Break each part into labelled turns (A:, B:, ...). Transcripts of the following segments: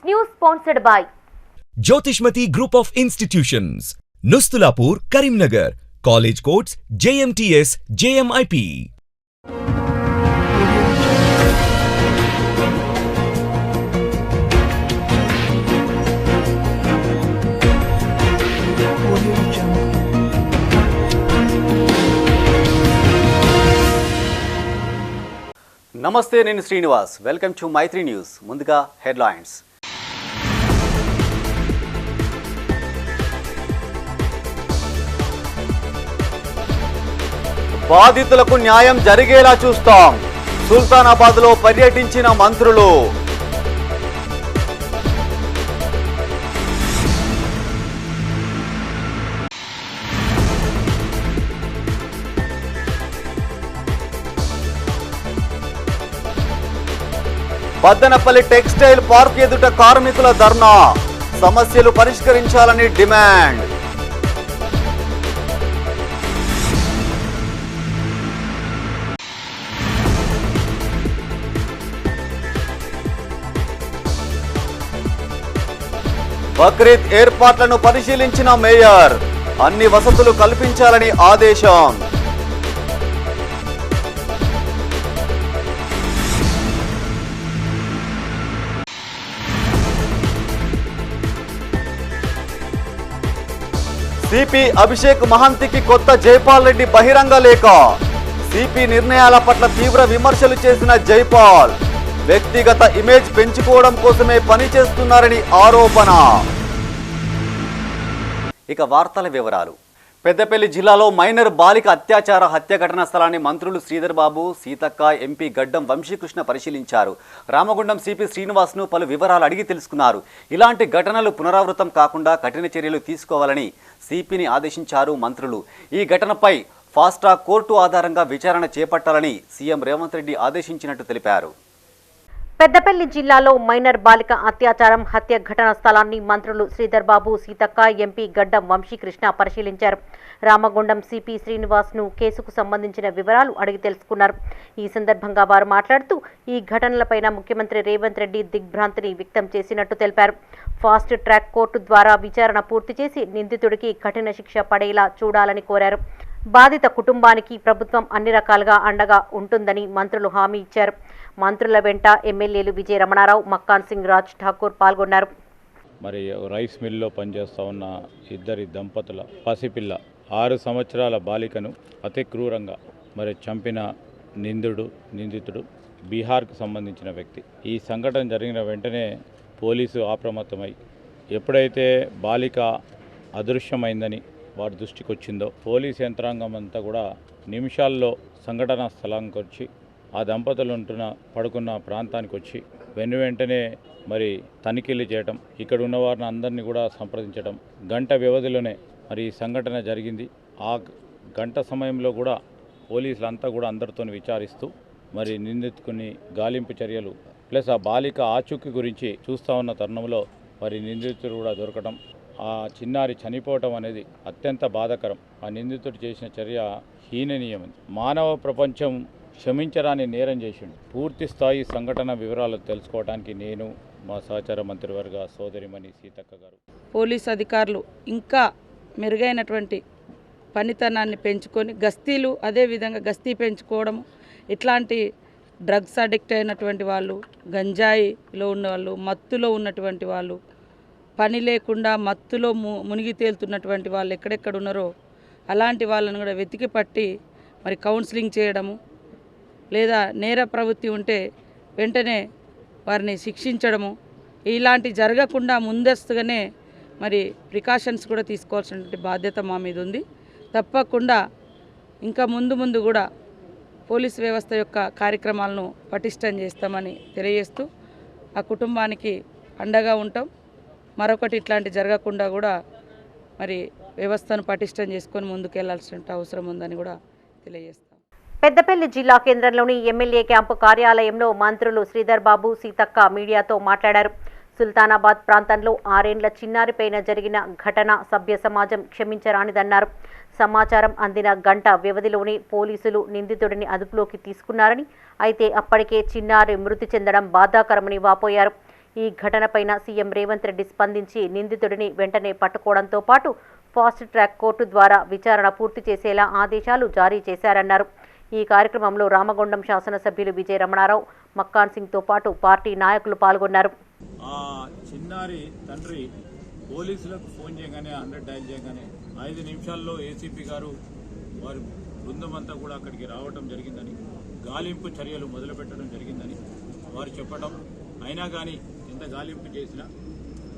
A: news sponsored by
B: Jyotishmati Group of Institutions, Nustulapur, Karimnagar. College codes JMTS, JMIP.
C: నమస్తే, నేను Srinivas. Welcome to Maitri news. ముందుగా headlines. బాధితులకు న్యాయం జరిగేలా చూస్తాం. సుల్తానాబాద్లో పర్యటించిన మంత్రులు. బద్దనపల్లి టెక్స్టైల్ పార్క్ ఎదుట కార్మికుల ధర్నా. సమస్యలు పరిష్కరించాలని డిమాండ్. బక్రీద్ ఏర్పాట్లను పరిశీలించిన మేయర్. అన్ని వసతులు కల్పించాలని ఆదేశం. సిపి అభిషేక్ మహంతికి కొత్త జైపాల్ రెడ్డి బహిరంగ లేఖ. సిపి నిర్ణయాల పట్ల తీవ్ర విమర్శలు చేసిన జైపాల్ వ్యక్తిగత ఇమేజ్ పెంచుకోవడం కోసమే పనిచేస్తున్నారని ఆరోపణ. ఇక వార్తల వివరాలు. పెద్దపల్లి జిల్లాలో మైనర్ బాలిక అత్యాచార హత్య ఘటనా స్థలాన్ని మంత్రులు శ్రీధర్ బాబు, సీతక్క, ఎంపీ గడ్డం వంశీకృష్ణ పరిశీలించారు. రామగుండం సిపి శ్రీనివాస్ను పలు వివరాలు అడిగి తెలుసుకున్నారు. ఇలాంటి ఘటనలు పునరావృతం కాకుండా కఠిన చర్యలు తీసుకోవాలని సిపిని ఆదేశించారు మంత్రులు. ఈ ఘటనపై ఫాస్ట్ ట్రాక్ కోర్టు ఆధారంగా విచారణ చేపట్టాలని సీఎం రేవంత్ రెడ్డి ఆదేశించినట్టు తెలిపారు.
A: పెద్దపల్లి జిల్లాలో మైనర్ బాలిక అత్యాచారం హత్య ఘటనా స్థలాన్ని మంత్రులు శ్రీధర్ బాబు, సీతక్క, ఎంపీ గడ్డం వంశీకృష్ణ పరిశీలించారు. రామగుండం సిపి శ్రీనివాస్ను కేసుకు సంబంధించిన వివరాలు అడిగి తెలుసుకున్నారు. ఈ సందర్భంగా వారు మాట్లాడుతూ ఈ ఘటనలపైన ముఖ్యమంత్రి రేవంత్ రెడ్డి దిగ్భ్రాంతిని వ్యక్తం చేసినట్టు తెలిపారు. ఫాస్ట్ ట్రాక్ కోర్టు ద్వారా విచారణ పూర్తి చేసి నిందితుడికి కఠిన శిక్ష పడేలా చూడాలని కోరారు. బాధిత కుటుంబానికి ప్రభుత్వం అన్ని రకాలుగా అండగా ఉంటుందని మంత్రులు హామీ ఇచ్చారు. మంత్రుల వెంట ఎమ్మెల్యేలు విజయ రమణారావు, మక్కాన్ సింగ్, రాజ్ ఠాకూర్ పాల్గొన్నారు.
D: మరి రైస్ మిల్లో పనిచేస్తూ ఉన్న ఇద్దరి దంపతుల పసిపిల్ల 6 సంవత్సరాల బాలికను అతి క్రూరంగా మరి చంపిన నిందితుడు బీహార్కు సంబంధించిన వ్యక్తి. ఈ సంఘటన జరిగిన వెంటనే పోలీసు అప్రమత్తమై ఎప్పుడైతే బాలిక అదృశ్యమైందని వారి దృష్టికి వచ్చిందో పోలీస్ యంత్రాంగం అంతా కూడా నిమిషాల్లో సంఘటనా స్థలానికి వచ్చి ఆ దంపతులు పడుకున్న ప్రాంతానికి వచ్చి వెంటనే మరి తనిఖీలు చేయటం, ఇక్కడ ఉన్న వారిని అందరినీ కూడా సంప్రదించడం. గంట వ్యవధిలోనే మరి ఈ సంఘటన జరిగింది. ఆ గంట సమయంలో కూడా పోలీసులంతా కూడా అందరితో విచారిస్తూ మరి నిందితుకుని గాలింపు చర్యలు ప్లస్ ఆ బాలిక ఆచూకీ గురించి చూస్తూ ఉన్న తరుణంలో మరి నిందితుడు కూడా దొరకడం, ఆ చిన్నారి చనిపోవటం అనేది అత్యంత బాధాకరం. ఆ నిందితుడు చేసిన చర్య హీననీయం. మానవ ప్రపంచం క్షమించరాని నేరం చేసిండు. పూర్తి స్థాయి సంఘటన వివరాలు తెలుసుకోవడానికి నేను, మా సహచార మంత్రివర్గ సోదరిమణి సీతక్క గారు,
E: పోలీస్ అధికారులు ఇంకా మెరుగైనటువంటి పనితనాన్ని పెంచుకొని గస్తీలు అదేవిధంగా గస్తీ పెంచుకోవడం, ఇట్లాంటి డ్రగ్స్ అడిక్ట్ అయినటువంటి వాళ్ళు, గంజాయిలో ఉన్నవాళ్ళు, మత్తులో ఉన్నటువంటి వాళ్ళు, పని లేకుండా మత్తులో మునిగి తేలుతున్నటువంటి వాళ్ళు ఎక్కడెక్కడ ఉన్నారో అలాంటి వాళ్ళని కూడా వెతికి పట్టి మరి కౌన్సిలింగ్ చేయడము, లేదా నేర ప్రవృత్తి ఉంటే వెంటనే వారిని శిక్షించడము, ఇలాంటి జరగకుండా ముందస్తుగానే మరి ప్రికాషన్స్ కూడా తీసుకోవాల్సినటువంటి బాధ్యత మా మీద ఉంది. తప్పకుండా ఇంకా ముందు కూడా పోలీస్ వ్యవస్థ యొక్క కార్యక్రమాలను పటిష్టం చేస్తామని తెలియజేస్తూ ఆ కుటుంబానికి అండగా ఉంటాం. మరొకటి ఇట్లాంటి జరగకుండా కూడా మరి వ్యవస్థను పటిష్టం చేసుకొని ముందుకెళ్లాల్సిన అవసరం ఉందని కూడా తెలియజేస్తాం.
A: పెద్దపల్లి జిల్లా కేంద్రంలోని ఎమ్మెల్యే క్యాంపు కార్యాలయంలో మంత్రులు శ్రీధర్ బాబు, సీతక్క మీడియాతో మాట్లాడారు. సుల్తానాబాద్ ప్రాంతంలో 6 ఏళ్ల చిన్నారిపైన జరిగిన ఘటన సభ్య సమాజం క్షమించరానిదన్నారు. సమాచారం అందిన గంట వ్యవధిలోనే పోలీసులు నిందితుడిని అదుపులోకి తీసుకున్నారని, అయితే అప్పటికే చిన్నారి మృతి చెందడం బాధాకరమని వాపోయారు. ఈ ఘటనపైన సీఎం రేవంత్ రెడ్డి స్పందించి నిందితుడిని వెంటనే పట్టుకోవడంతో పాటు ఫాస్ట్ ట్రాక్ కోర్టు ద్వారా విచారణ పూర్తి చేసేలా ఆదేశాలు జారీ చేశారన్నారు. ఈ కార్యక్రమంలో రామగుండం శాసనసభ్యులు విజయ రమణారావు, మక్కాన్ సింగ్తో పాటు పార్టీ నాయకులు పాల్గొన్నారు.
D: చిన్నారి తండ్రి పోలీసులకు ఫోన్ చేయగానే 100 డయల్ చేయగానే 5 నిమిషాల్లో ఏసీపీ గారు వారి బృందం అంతా కూడా అక్కడికి రావడం జరిగిందని, గాలింపు చర్యలు మొదలుపెట్టడం జరిగిందని వారు చెప్పడం, అయినా కానీ ఎంత గాలింపు చేసినా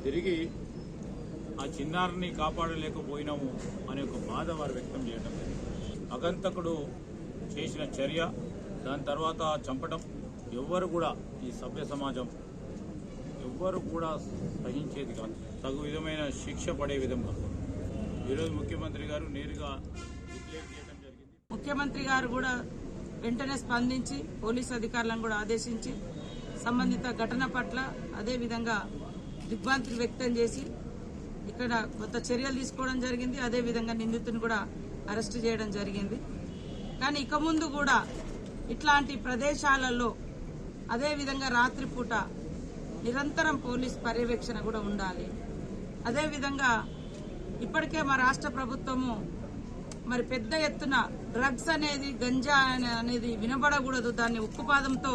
D: తిరిగి ఆ చిన్నారిని కాపాడలేకపోయినాము అనే ఒక బాధ వారు వ్యక్తం చేయడం జరిగింది. అగంతకుడు చేసిన చర్య, దాని తర్వాత చంపడం ఎవ్వరు కూడా ఈ సభ్య సమాజం ఎవ్వరు కూడా సహించేది కాదు. తగు విధమైన శిక్ష పడే విధంగా ఈరోజు ముఖ్యమంత్రి గారు నేరుగా డిక్లేర్ చేయడం జరిగింది.
E: ముఖ్యమంత్రి గారు కూడా వెంటనే స్పందించి పోలీసు అధికారులను కూడా ఆదేశించి సంబంధిత ఘటన పట్ల అదేవిధంగా దిగ్భ్రాంతి వ్యక్తం చేసి ఇక్కడ కొత్త చర్యలు తీసుకోవడం జరిగింది. అదేవిధంగా నిందితుని కూడా అరెస్టు చేయడం జరిగింది. కానీ ఇక ముందు కూడా ఇట్లాంటి ప్రదేశాలలో అదేవిధంగా రాత్రిపూట నిరంతరం పోలీస్ పర్యవేక్షణ కూడా ఉండాలి. అదేవిధంగా ఇప్పటికే మా రాష్ట్ర ప్రభుత్వము మరి పెద్ద ఎత్తున డ్రగ్స్ అనేది, గంజా అనేది వినబడకూడదు, దాన్ని ఉక్కుపాదంతో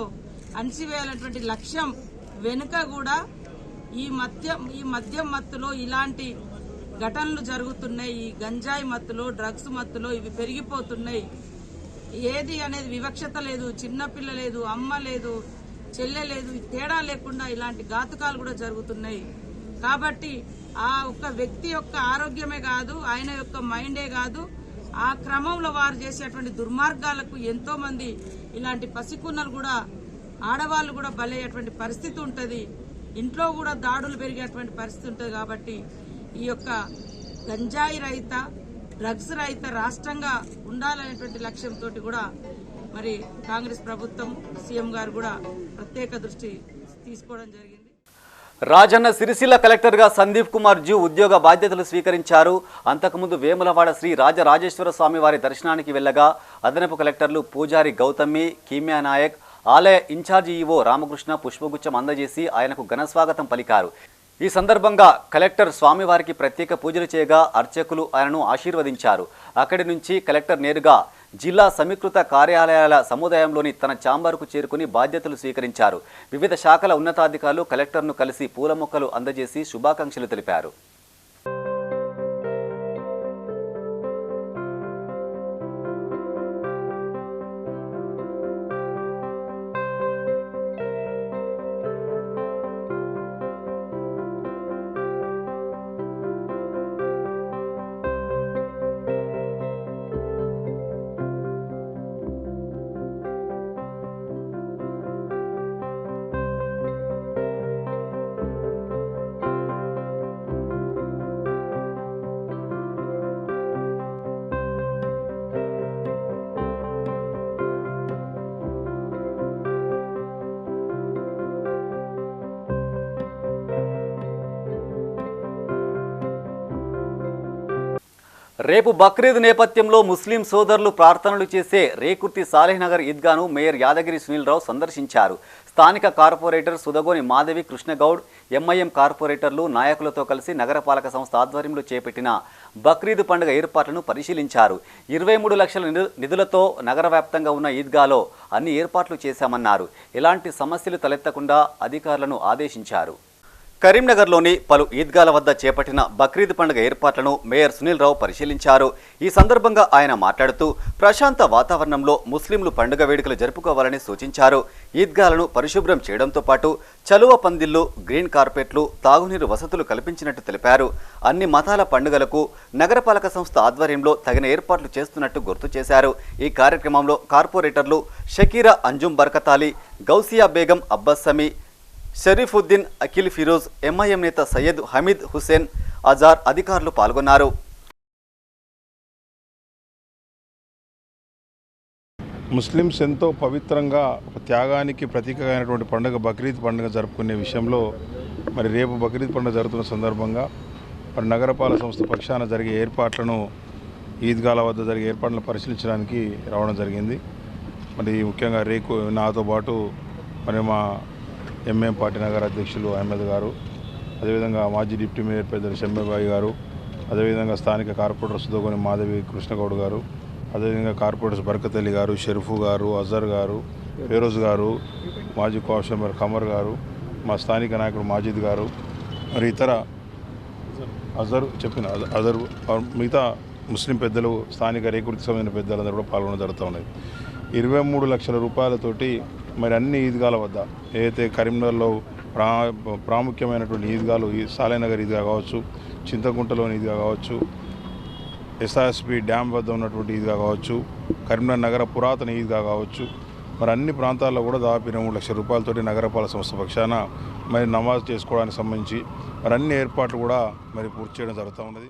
E: అణిచివేయాలన్నటువంటి లక్ష్యం వెనుక కూడా ఈ మద్యం మత్తులో ఇలాంటి ఘటనలు జరుగుతున్నాయి. ఈ గంజాయి మత్తులో, డ్రగ్స్ మత్తులో ఇవి పెరిగిపోతున్నాయి. ఏది అనేది వివక్షత లేదు, చిన్నపిల్ల లేదు, అమ్మ లేదు, చెల్లె లేదు, తేడా లేకుండా ఇలాంటి ఘాతుకాలు కూడా జరుగుతున్నాయి. కాబట్టి ఆ ఒక్క వ్యక్తి యొక్క ఆరోగ్యమే కాదు, ఆయన యొక్క మైండే కాదు, ఆ క్రమంలో వారు చేసేటువంటి దుర్మార్గాలకు ఎంతో మంది ఇలాంటి పసికున్నలు కూడా, ఆడవాళ్లు కూడా బలయ్యేటువంటి పరిస్థితి ఉంటుంది. ఇంట్లో కూడా దాడులు పెరిగేటువంటి పరిస్థితి ఉంటుంది. కాబట్టి ఈ యొక్క గంజాయి రహిత, డ్రగ్స్ రహిత రాష్ట్రంగా ఉండాలనేటువంటి లక్ష్యంతో కూడా మరి కాంగ్రెస్ ప్రభుత్వం, సీఎం గారు కూడా ప్రత్యేక దృష్టి తీసుకోవడం జరిగింది.
C: రాజన్న సిరిసిల్ల కలెక్టర్గా సందీప్ కుమార్ జూ ఉద్యోగ బాధ్యతలు స్వీకరించారు. అంతకుముందు వేములవాడ శ్రీ రాజరాజేశ్వర స్వామి వారి దర్శనానికి వెళ్లగా అదనపు కలెక్టర్లు పూజారి గౌతమి, కీమ్యా నాయక్, ఆలయ ఇన్ఛార్జి ఈవో రామకృష్ణ పుష్పగుచ్చం అందజేసి ఆయనకు ఘనస్వాగతం పలికారు. ఈ సందర్భంగా కలెక్టర్ స్వామివారికి ప్రత్యేక పూజలు చేయగా అర్చకులు ఆయనను ఆశీర్వదించారు. అక్కడి నుంచి కలెక్టర్ నేరుగా జిల్లా సమీకృత కార్యాలయాల సముదాయంలోని తన ఛాంబర్కు చేరుకుని బాధ్యతలు స్వీకరించారు. వివిధ శాఖల ఉన్నతాధికారులు కలెక్టర్ను కలిసి పూల మొక్కలు అందజేసి శుభాకాంక్షలు తెలిపారు. రేపు బక్రీద్ నేపథ్యంలో ముస్లిం సోదరులు ప్రార్థనలు చేసే రేకుర్తి సాలెహ్నగర్ ఈద్గాను మేయర్ యాదగిరి సునీల్ రావు సందర్శించారు. స్థానిక కార్పొరేటర్ సుదగోని మాధవి కృష్ణగౌడ్, ఎంఐఎం కార్పొరేటర్లు నాయకులతో కలిసి నగరపాలక సంస్థ ఆధ్వర్యంలో చేపట్టిన బక్రీద్ పండుగ ఏర్పాట్లను పరిశీలించారు. 23 లక్షల నిధులతో నగర వ్యాప్తంగా ఉన్న ఈద్గాలో అన్ని ఏర్పాట్లు చేశామన్నారు. ఎలాంటి సమస్యలు తలెత్తకుండా అధికారులను ఆదేశించారు. కరీంనగర్లోని పలు ఈద్గాల వద్ద చేపట్టిన బక్రీద్ పండుగ ఏర్పాట్లను మేయర్ సునీల్ రావు పరిశీలించారు. ఈ సందర్భంగా ఆయన మాట్లాడుతూ ప్రశాంత వాతావరణంలో ముస్లింలు పండుగ వేడుకలు జరుపుకోవాలని సూచించారు. ఈద్గాలను పరిశుభ్రం చేయడంతో పాటు చలువ పందిళ్లు, గ్రీన్ కార్పెట్లు, తాగునీరు వసతులు కల్పించినట్టు తెలిపారు. అన్ని మతాల పండుగలకు నగరపాలక సంస్థ ఆధ్వర్యంలో తగిన ఏర్పాట్లు చేస్తున్నట్టు గుర్తు చేశారు. ఈ కార్యక్రమంలో కార్పొరేటర్లు షకీరా అంజుమ్ బర్కతాలి, గౌసియా బేగం అబ్బాస్ సమీ, షరీఫుద్దీన్, అఖిల్ ఫిరోజ్, ఎంఐఎం నేత సయ్యద్ హమీద్ హుసేన్, అజార్ అధికారులు పాల్గొన్నారు.
F: ముస్లిమ్స్ ఎంతో పవిత్రంగా త్యాగానికి ప్రతీకమైనటువంటి పండుగ బక్రీద్ పండుగ జరుపుకునే విషయంలో మరి రేపు బక్రీద్ పండుగ జరుగుతున్న సందర్భంగా మరి నగరపాలక సంస్థ పక్షాన జరిగే ఏర్పాట్లను, ఈద్గాల వద్ద జరిగే ఏర్పాట్లను పరిశీలించడానికి రావడం జరిగింది. మరి ముఖ్యంగా నాతో పాటు మరి మా ఎంఎం పార్టీ నగర అధ్యక్షులు అహ్మద్ గారు, అదేవిధంగా మాజీ డిప్యూటీ మేయర్ పెద్దలు షమ్మెబాయి గారు, అదేవిధంగా స్థానిక కార్పొరేటర్ సుధోగోని మాధవి కృష్ణగౌడ్ గారు, అదేవిధంగా కార్పొరేటర్స్ బర్కత్ అలీ గారు, షెరీఫు గారు, అజర్ గారు, ఫిరోజ్ గారు, మాజీ కౌన్సిలర్ కమర్ గారు, మా స్థానిక నాయకుడు మాజిద్ గారు, మరి ఇతర అజర్ మిగతా ముస్లిం పెద్దలు, స్థానిక రేకుడికి సంబంధించిన పెద్దలందరూ కూడా పాల్గొనడం జరుగుతూ ఉన్నది. 23 లక్షల రూపాయలతోటి మరి అన్ని ఈద్గాల వద్ద ఏదైతే కరీంనగర్లో ప్రాముఖ్యమైనటువంటి ఈద్గాలు సాలేనగర్ ఈద్గా కావచ్చు, చింతకుంటలోని ఈద్గా కావచ్చు, ఎస్ఆర్ఎస్పి డ్యామ్ వద్ద ఉన్నటువంటి ఈద్గా కావచ్చు, కరీంనగర్ నగర పురాతన ఈద్గా కావచ్చు, మరి అన్ని ప్రాంతాల్లో కూడా దాదాపు 23 లక్షల రూపాయలతోటి నగరపాలక సంస్థ పక్షాన మరి నమాజ్ చేసుకోవడానికి సంబంధించి మరి అన్ని ఏర్పాట్లు కూడా మరి పూర్తి చేయడం జరుగుతూ ఉన్నది.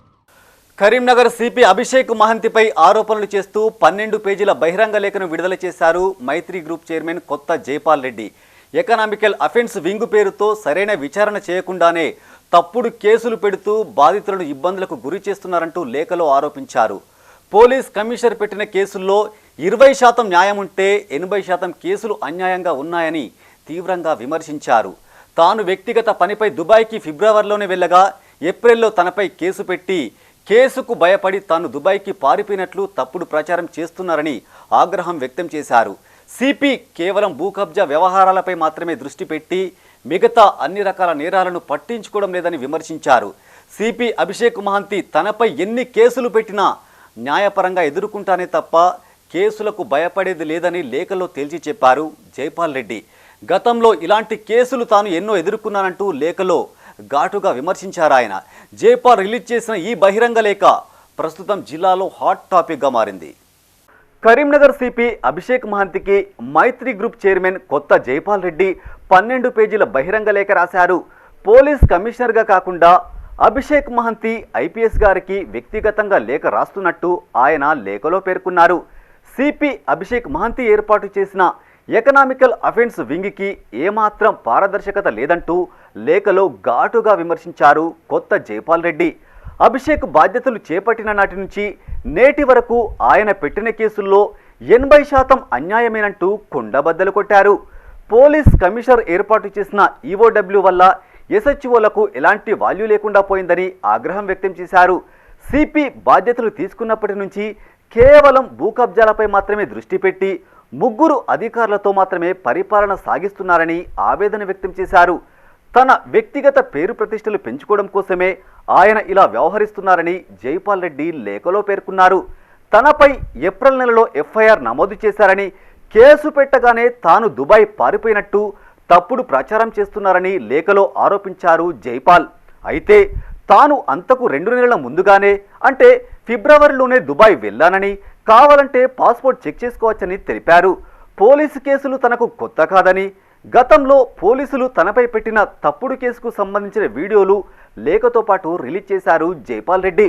C: కరీంనగర్ సిపి అభిషేక్ మహంతిపై ఆరోపణలు చేస్తూ 12 పేజీల బహిరంగ లేఖను విడుదల చేశారు మైత్రి గ్రూప్ చైర్మన్ కొత్త Jaipal Reddy. Economical offence wing పేరుతో సరైన విచారణ చేయకుండానే తప్పుడు కేసులు పెడుతూ బాధితులను ఇబ్బందులకు గురి చేస్తున్నారంటూ లేఖలో ఆరోపించారు. పోలీస్ కమిషనర్ పెట్టిన కేసుల్లో 20% న్యాయం ఉంటే 80% కేసులు అన్యాయంగా ఉన్నాయని తీవ్రంగా విమర్శించారు. తాను వ్యక్తిగత పనిపై దుబాయ్కి ఫిబ్రవరిలోనే వెళ్ళగా ఏప్రిల్లో తనపై కేసు పెట్టి కేసుకు భయపడి తాను దుబాయ్కి పారిపోయినట్లు తప్పుడు ప్రచారం చేస్తున్నారని ఆగ్రహం వ్యక్తం చేశారు. సిపి కేవలం భూ కబ్జా వ్యవహారాలపై మాత్రమే దృష్టి పెట్టి మిగతా అన్ని రకాల నేరాలను పట్టించుకోవడం లేదని విమర్శించారు. సిపి అభిషేక్ మహంతి తనపై ఎన్ని కేసులు పెట్టినా న్యాయపరంగా ఎదుర్కొంటానే తప్ప కేసులకు భయపడేది లేదని లేఖలో తేల్చి చెప్పారు జైపాల్ రెడ్డి. గతంలో ఇలాంటి కేసులు తాను ఎన్నో ఎదుర్కొన్నానంటూ లేఖలో ఘాటుగా విమర్శించారు ఆయన. జైపాల్ రిలీజ్ చేసిన ఈ బహిరంగ లేఖ ప్రస్తుతం జిల్లాలో హాట్ టాపిక్గా మారింది. కరీంనగర్ సిపి అభిషేక్ మహంతికి మైత్రి గ్రూప్ చైర్మన్ కొత్త జైపాల్ రెడ్డి 12 పేజీల బహిరంగ లేఖ రాశారు. పోలీస్ కమిషనర్గా కాకుండా అభిషేక్ మహంతి ఐపీఎస్ గారికి వ్యక్తిగతంగా లేఖ రాస్తున్నట్టు ఆయన లేఖలో పేర్కొన్నారు. సిపి అభిషేక్ మహంతి ఏర్పాటు చేసిన ఎకనామికల్ అఫెన్స్ వింగ్కి ఏమాత్రం పారదర్శకత లేదంటూ లేఖలో ఘాటుగా విమర్శించారు కొత్త జైపాల్ రెడ్డి. అభిషేక్ బాధ్యతలు చేపట్టిన నాటి నుంచి నేటి వరకు ఆయన పెట్టిన కేసుల్లో 80% అన్యాయమేనంటూ కుండబద్దలు కొట్టారు. పోలీస్ కమిషనర్ ఏర్పాటు చేసిన ఈఓడబ్ల్యూ వల్ల ఎస్హెచ్ఓలకు ఎలాంటి వాల్యూ లేకుండా పోయిందని ఆగ్రహం వ్యక్తం చేశారు. సిపి బాధ్యతలు తీసుకున్నప్పటి నుంచి కేవలం భూ కబ్జాలపై మాత్రమే దృష్టి పెట్టి 3 అధికారులతో మాత్రమే పరిపాలన సాగిస్తున్నారని ఆవేదన వ్యక్తం చేశారు. తన వ్యక్తిగత పేరు ప్రతిష్టలు పెంచుకోవడం కోసమే ఆయన ఇలా వ్యవహరిస్తున్నారని జైపాల్ రెడ్డి లేఖలో పేర్కొన్నారు. తనపై ఏప్రిల్ నెలలో ఎఫ్ఐఆర్ నమోదు చేశారని, కేసు పెట్టగానే తాను దుబాయ్ పారిపోయినట్టు తప్పుడు ప్రచారం చేస్తున్నారని లేఖలో ఆరోపించారు జైపాల్. అయితే తాను అంతకు 2 నెలల ముందుగానే అంటే ఫిబ్రవరిలోనే దుబాయ్ వెళ్ళానని, కావాలంటే పాస్పోర్ట్ చెక్ చేసుకోవచ్చని తెలిపారు. పోలీసు కేసులు తనకు కొత్త కాదని, గతంలో పోలీసులు తనపై పెట్టిన తప్పుడు కేసుకు సంబంధించిన వీడియోలు లేఖతో పాటు రిలీజ్ చేశారు జైపాల్ రెడ్డి.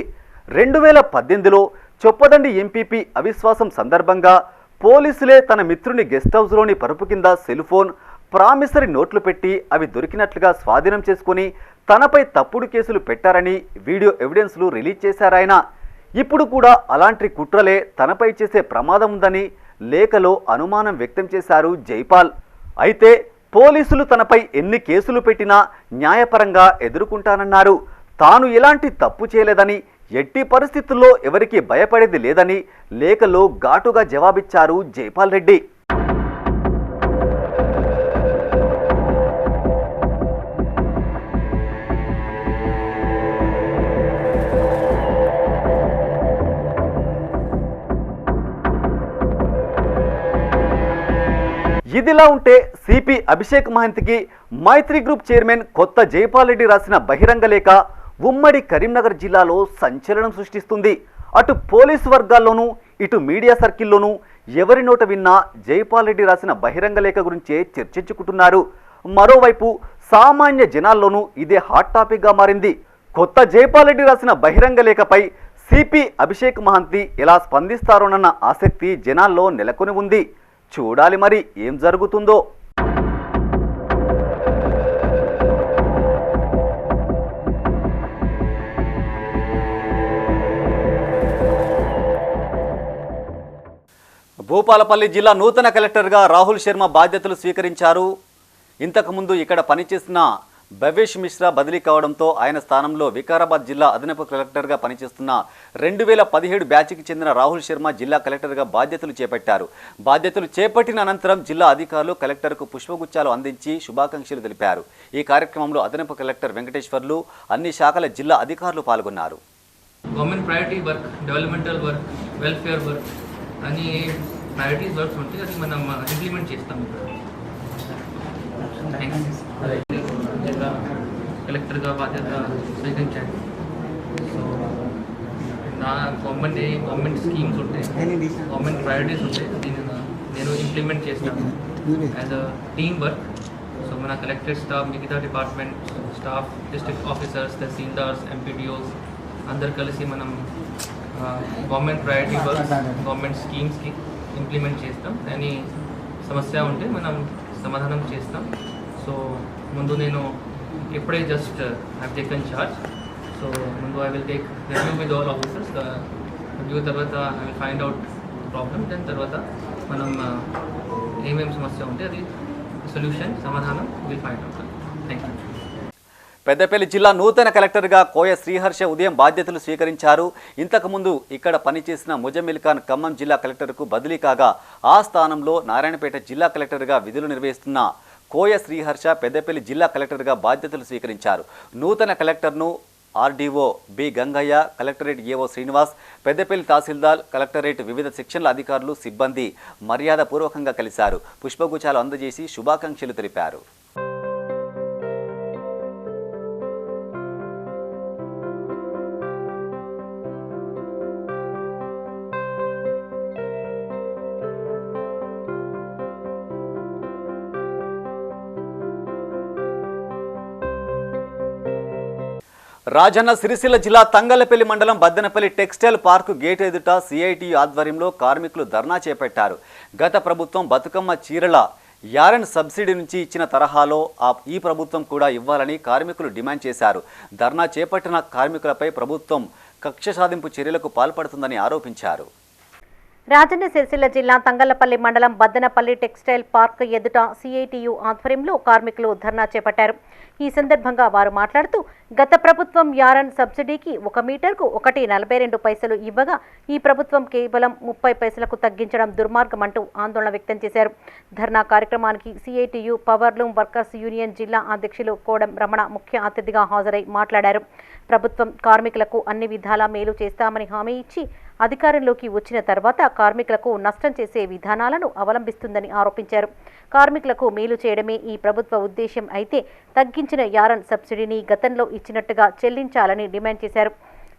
C: 2018లో చొప్పదండి ఎంపీపీ అవిశ్వాసం సందర్భంగా పోలీసులే తన మిత్రుని గెస్ట్ హౌస్లోని పరుపు కింద సెల్ ఫోన్, ప్రామిసరీ నోట్లు పెట్టి అవి దొరికినట్లుగా స్వాధీనం చేసుకుని తనపై తప్పుడు కేసులు పెట్టారని వీడియో ఎవిడెన్స్లు రిలీజ్ చేశారాయన. ఇప్పుడు కూడా అలాంటి కుట్రలే తనపై చేసే ప్రమాదం ఉందని లేఖలో అనుమానం వ్యక్తం చేశారు జైపాల్. అయితే పోలీసులు తనపై ఎన్ని కేసులు పెట్టినా న్యాయపరంగా ఎదుర్కొంటానన్నారు. తాను ఎలాంటి తప్పు చేయలేదని, ఎట్టి పరిస్థితుల్లో ఎవరికీ భయపడేది లేదని లేఖలో ఘాటుగా జవాబిచ్చారు జైపాల్ రెడ్డి. ఇదిలా ఉంటే సిపి అభిషేక్ మహంతికి మైత్రి గ్రూప్ చైర్మన్ కొత్త జైపాల్ రెడ్డి రాసిన బహిరంగ లేఖ ఉమ్మడి కరీంనగర్ జిల్లాలో సంచలనం సృష్టిస్తుంది. అటు పోలీసు వర్గాల్లోనూ ఇటు మీడియా సర్కిల్లోనూ ఎవరి నోట విన్నా జైపాల్ రెడ్డి రాసిన బహిరంగ లేఖ గురించే చర్చించుకుంటున్నారు. మరోవైపు సామాన్య జనాల్లోనూ ఇదే హాట్ టాపిక్గా మారింది. కొత్త జైపాల్ రెడ్డి రాసిన బహిరంగ లేఖపై సిపి అభిషేక్ మహంతి ఎలా స్పందిస్తారోనన్న ఆసక్తి జనాల్లో నెలకొని ఉంది. చూడాలి మరి ఏం జరుగుతుందో. భూపాలపల్లి జిల్లా నూతన కలెక్టర్గా రాహుల్ శర్మ బాధ్యతలు స్వీకరించారు. ఇంతకుముందు ఇక్కడ పనిచేసిన భవేష్ మిశ్రా బదిలీ కావడంతో ఆయన స్థానంలో వికారాబాద్ జిల్లా అదనపు కలెక్టర్గా పనిచేస్తున్న 2017 బ్యాచ్కి చెందిన రాహుల్ శర్మ జిల్లా కలెక్టర్గా బాధ్యతలు చేపట్టారు. బాధ్యతలు చేపట్టిన అనంతరం జిల్లా అధికారులు కలెక్టర్కు పుష్పగుచ్చాలు అందించి శుభాకాంక్షలు తెలిపారు. ఈ కార్యక్రమంలో అదనపు కలెక్టర్ వెంకటేశ్వర్లు, అన్ని శాఖల జిల్లా అధికారులు పాల్గొన్నారు.
G: Government priority work, developmental work, welfare work అని ప్రయారిటీస్ వర్క్స్ ఉంటే అది మనం ఇంప్లిమెంట్ చేస్తాం. జిల్లా కలెక్టర్గా బాధ్యత స్వీకరించాను. సో నా గవర్నమెంట్ స్కీమ్స్ ఉంటాయి, గవర్నమెంట్ ప్రయారిటీస్ ఉంటాయి, దీన్ని నేను ఇంప్లిమెంట్ చేస్తాను as a team work. So మన కలెక్టరేట్ స్టాఫ్, మిగతా department staff, district officers, tahsildars, MPDOs అందరు కలిసి మనం గవర్నమెంట్ ప్రయారిటీ వర్క్, గవర్నమెంట్ స్కీమ్స్కి ఇంప్లిమెంట్ చేస్తాం. అని సమస్య ఉంటే మనం సమాధానం చేస్తాం. సో ముందు నేను ఇప్పుడే just have taken charge. So ముందు I will take review with all officers. Review తర్వాత I will find out problem. దాని తర్వాత మనం ఏమేమి సమస్య ఉంటే అది సొల్యూషన్, సమాధానం will find out. Thank you.
C: Peddapalli జిల్లా నూతన కలెక్టర్గా కోయ శ్రీహర్ష ఉదయం బాధ్యతలు స్వీకరించారు. ఇంతకుముందు ఇక్కడ పనిచేసిన ముజమ్మిల్ ఖాన్ ఖమ్మం జిల్లా కలెక్టర్కు బదిలీ కాగా ఆ స్థానంలో నారాయణపేట జిల్లా కలెక్టర్గా విధులు నిర్వహిస్తున్న కోయ శ్రీహర్ష పెద్దపల్లి జిల్లా కలెక్టర్గా బాధ్యతలు స్వీకరించారు. నూతన కలెక్టర్ను RDO B Gangaiah, collectorate AO Srinivas, Peddapalli tahsildar, collectorate వివిధ సెక్షన్ల అధికారులు, సిబ్బంది మర్యాదపూర్వకంగా కలిశారు. పుష్పగుచ్చాలు అందజేసి శుభాకాంక్షలు తెలిపారు. రాజన్న సిరిసిల్ల జిల్లా తంగళ్లపల్లి మండలం బద్దెనపల్లి టెక్స్టైల్ పార్కు గేట్ ఎదుట సిఐటి ఆధ్వర్యంలో కార్మికులు ధర్నా చేపట్టారు. గత ప్రభుత్వం బతుకమ్మ చీరల యారన్ సబ్సిడీ నుంచి ఇచ్చిన తరహాలో ఈ ప్రభుత్వం కూడా ఇవ్వాలని కార్మికులు డిమాండ్ చేశారు. ధర్నా చేపట్టిన కార్మికులపై ప్రభుత్వం కక్ష సాధింపు చర్యలకు పాల్పడుతుందని ఆరోపించారు.
A: రాజన్న సిరిసిల్ల జిల్లా తంగళ్లపల్లి మండలం బద్దెనపల్లి టెక్స్టైల్ పార్క్ ఎదుట సిఐటియు ఆధ్వర్యంలో కార్మికులు ధర్నా చేపట్టారు. ఈ సందర్భంగా వారు మాట్లాడుతూ గత ప్రభుత్వం యారన్ సబ్సిడీకి 1 మీటర్కు 1.42 పైసలు ఇవ్వగా ఈ ప్రభుత్వం కేవలం 30 పైసలకు తగ్గించడం దుర్మార్గమంటూ ఆందోళన వ్యక్తం చేశారు. ధర్నా కార్యక్రమానికి సిఐటియు పవర్లూమ్ వర్కర్స్ యూనియన్ జిల్లా అధ్యక్షులు కోడం రమణ ముఖ్య అతిథిగా హాజరై మాట్లాడారు. ప్రభుత్వం కార్మికులకు అన్ని విధాలా మేలు చేస్తామని హామీ ఇచ్చి అధికారంలోకి వచ్చిన తర్వాత కార్మికులకు నష్టం చేసే విధానాలను అవలంబిస్తుందని ఆరోపించారు. కార్మికులకు మేలు చేయడమే ఈ ప్రభుత్వ ఉద్దేశం అయితే తగ్గించిన యారన్ సబ్సిడీని గతంలో ఇచ్చినట్టుగా చెల్లించాలని డిమాండ్ చేశారు.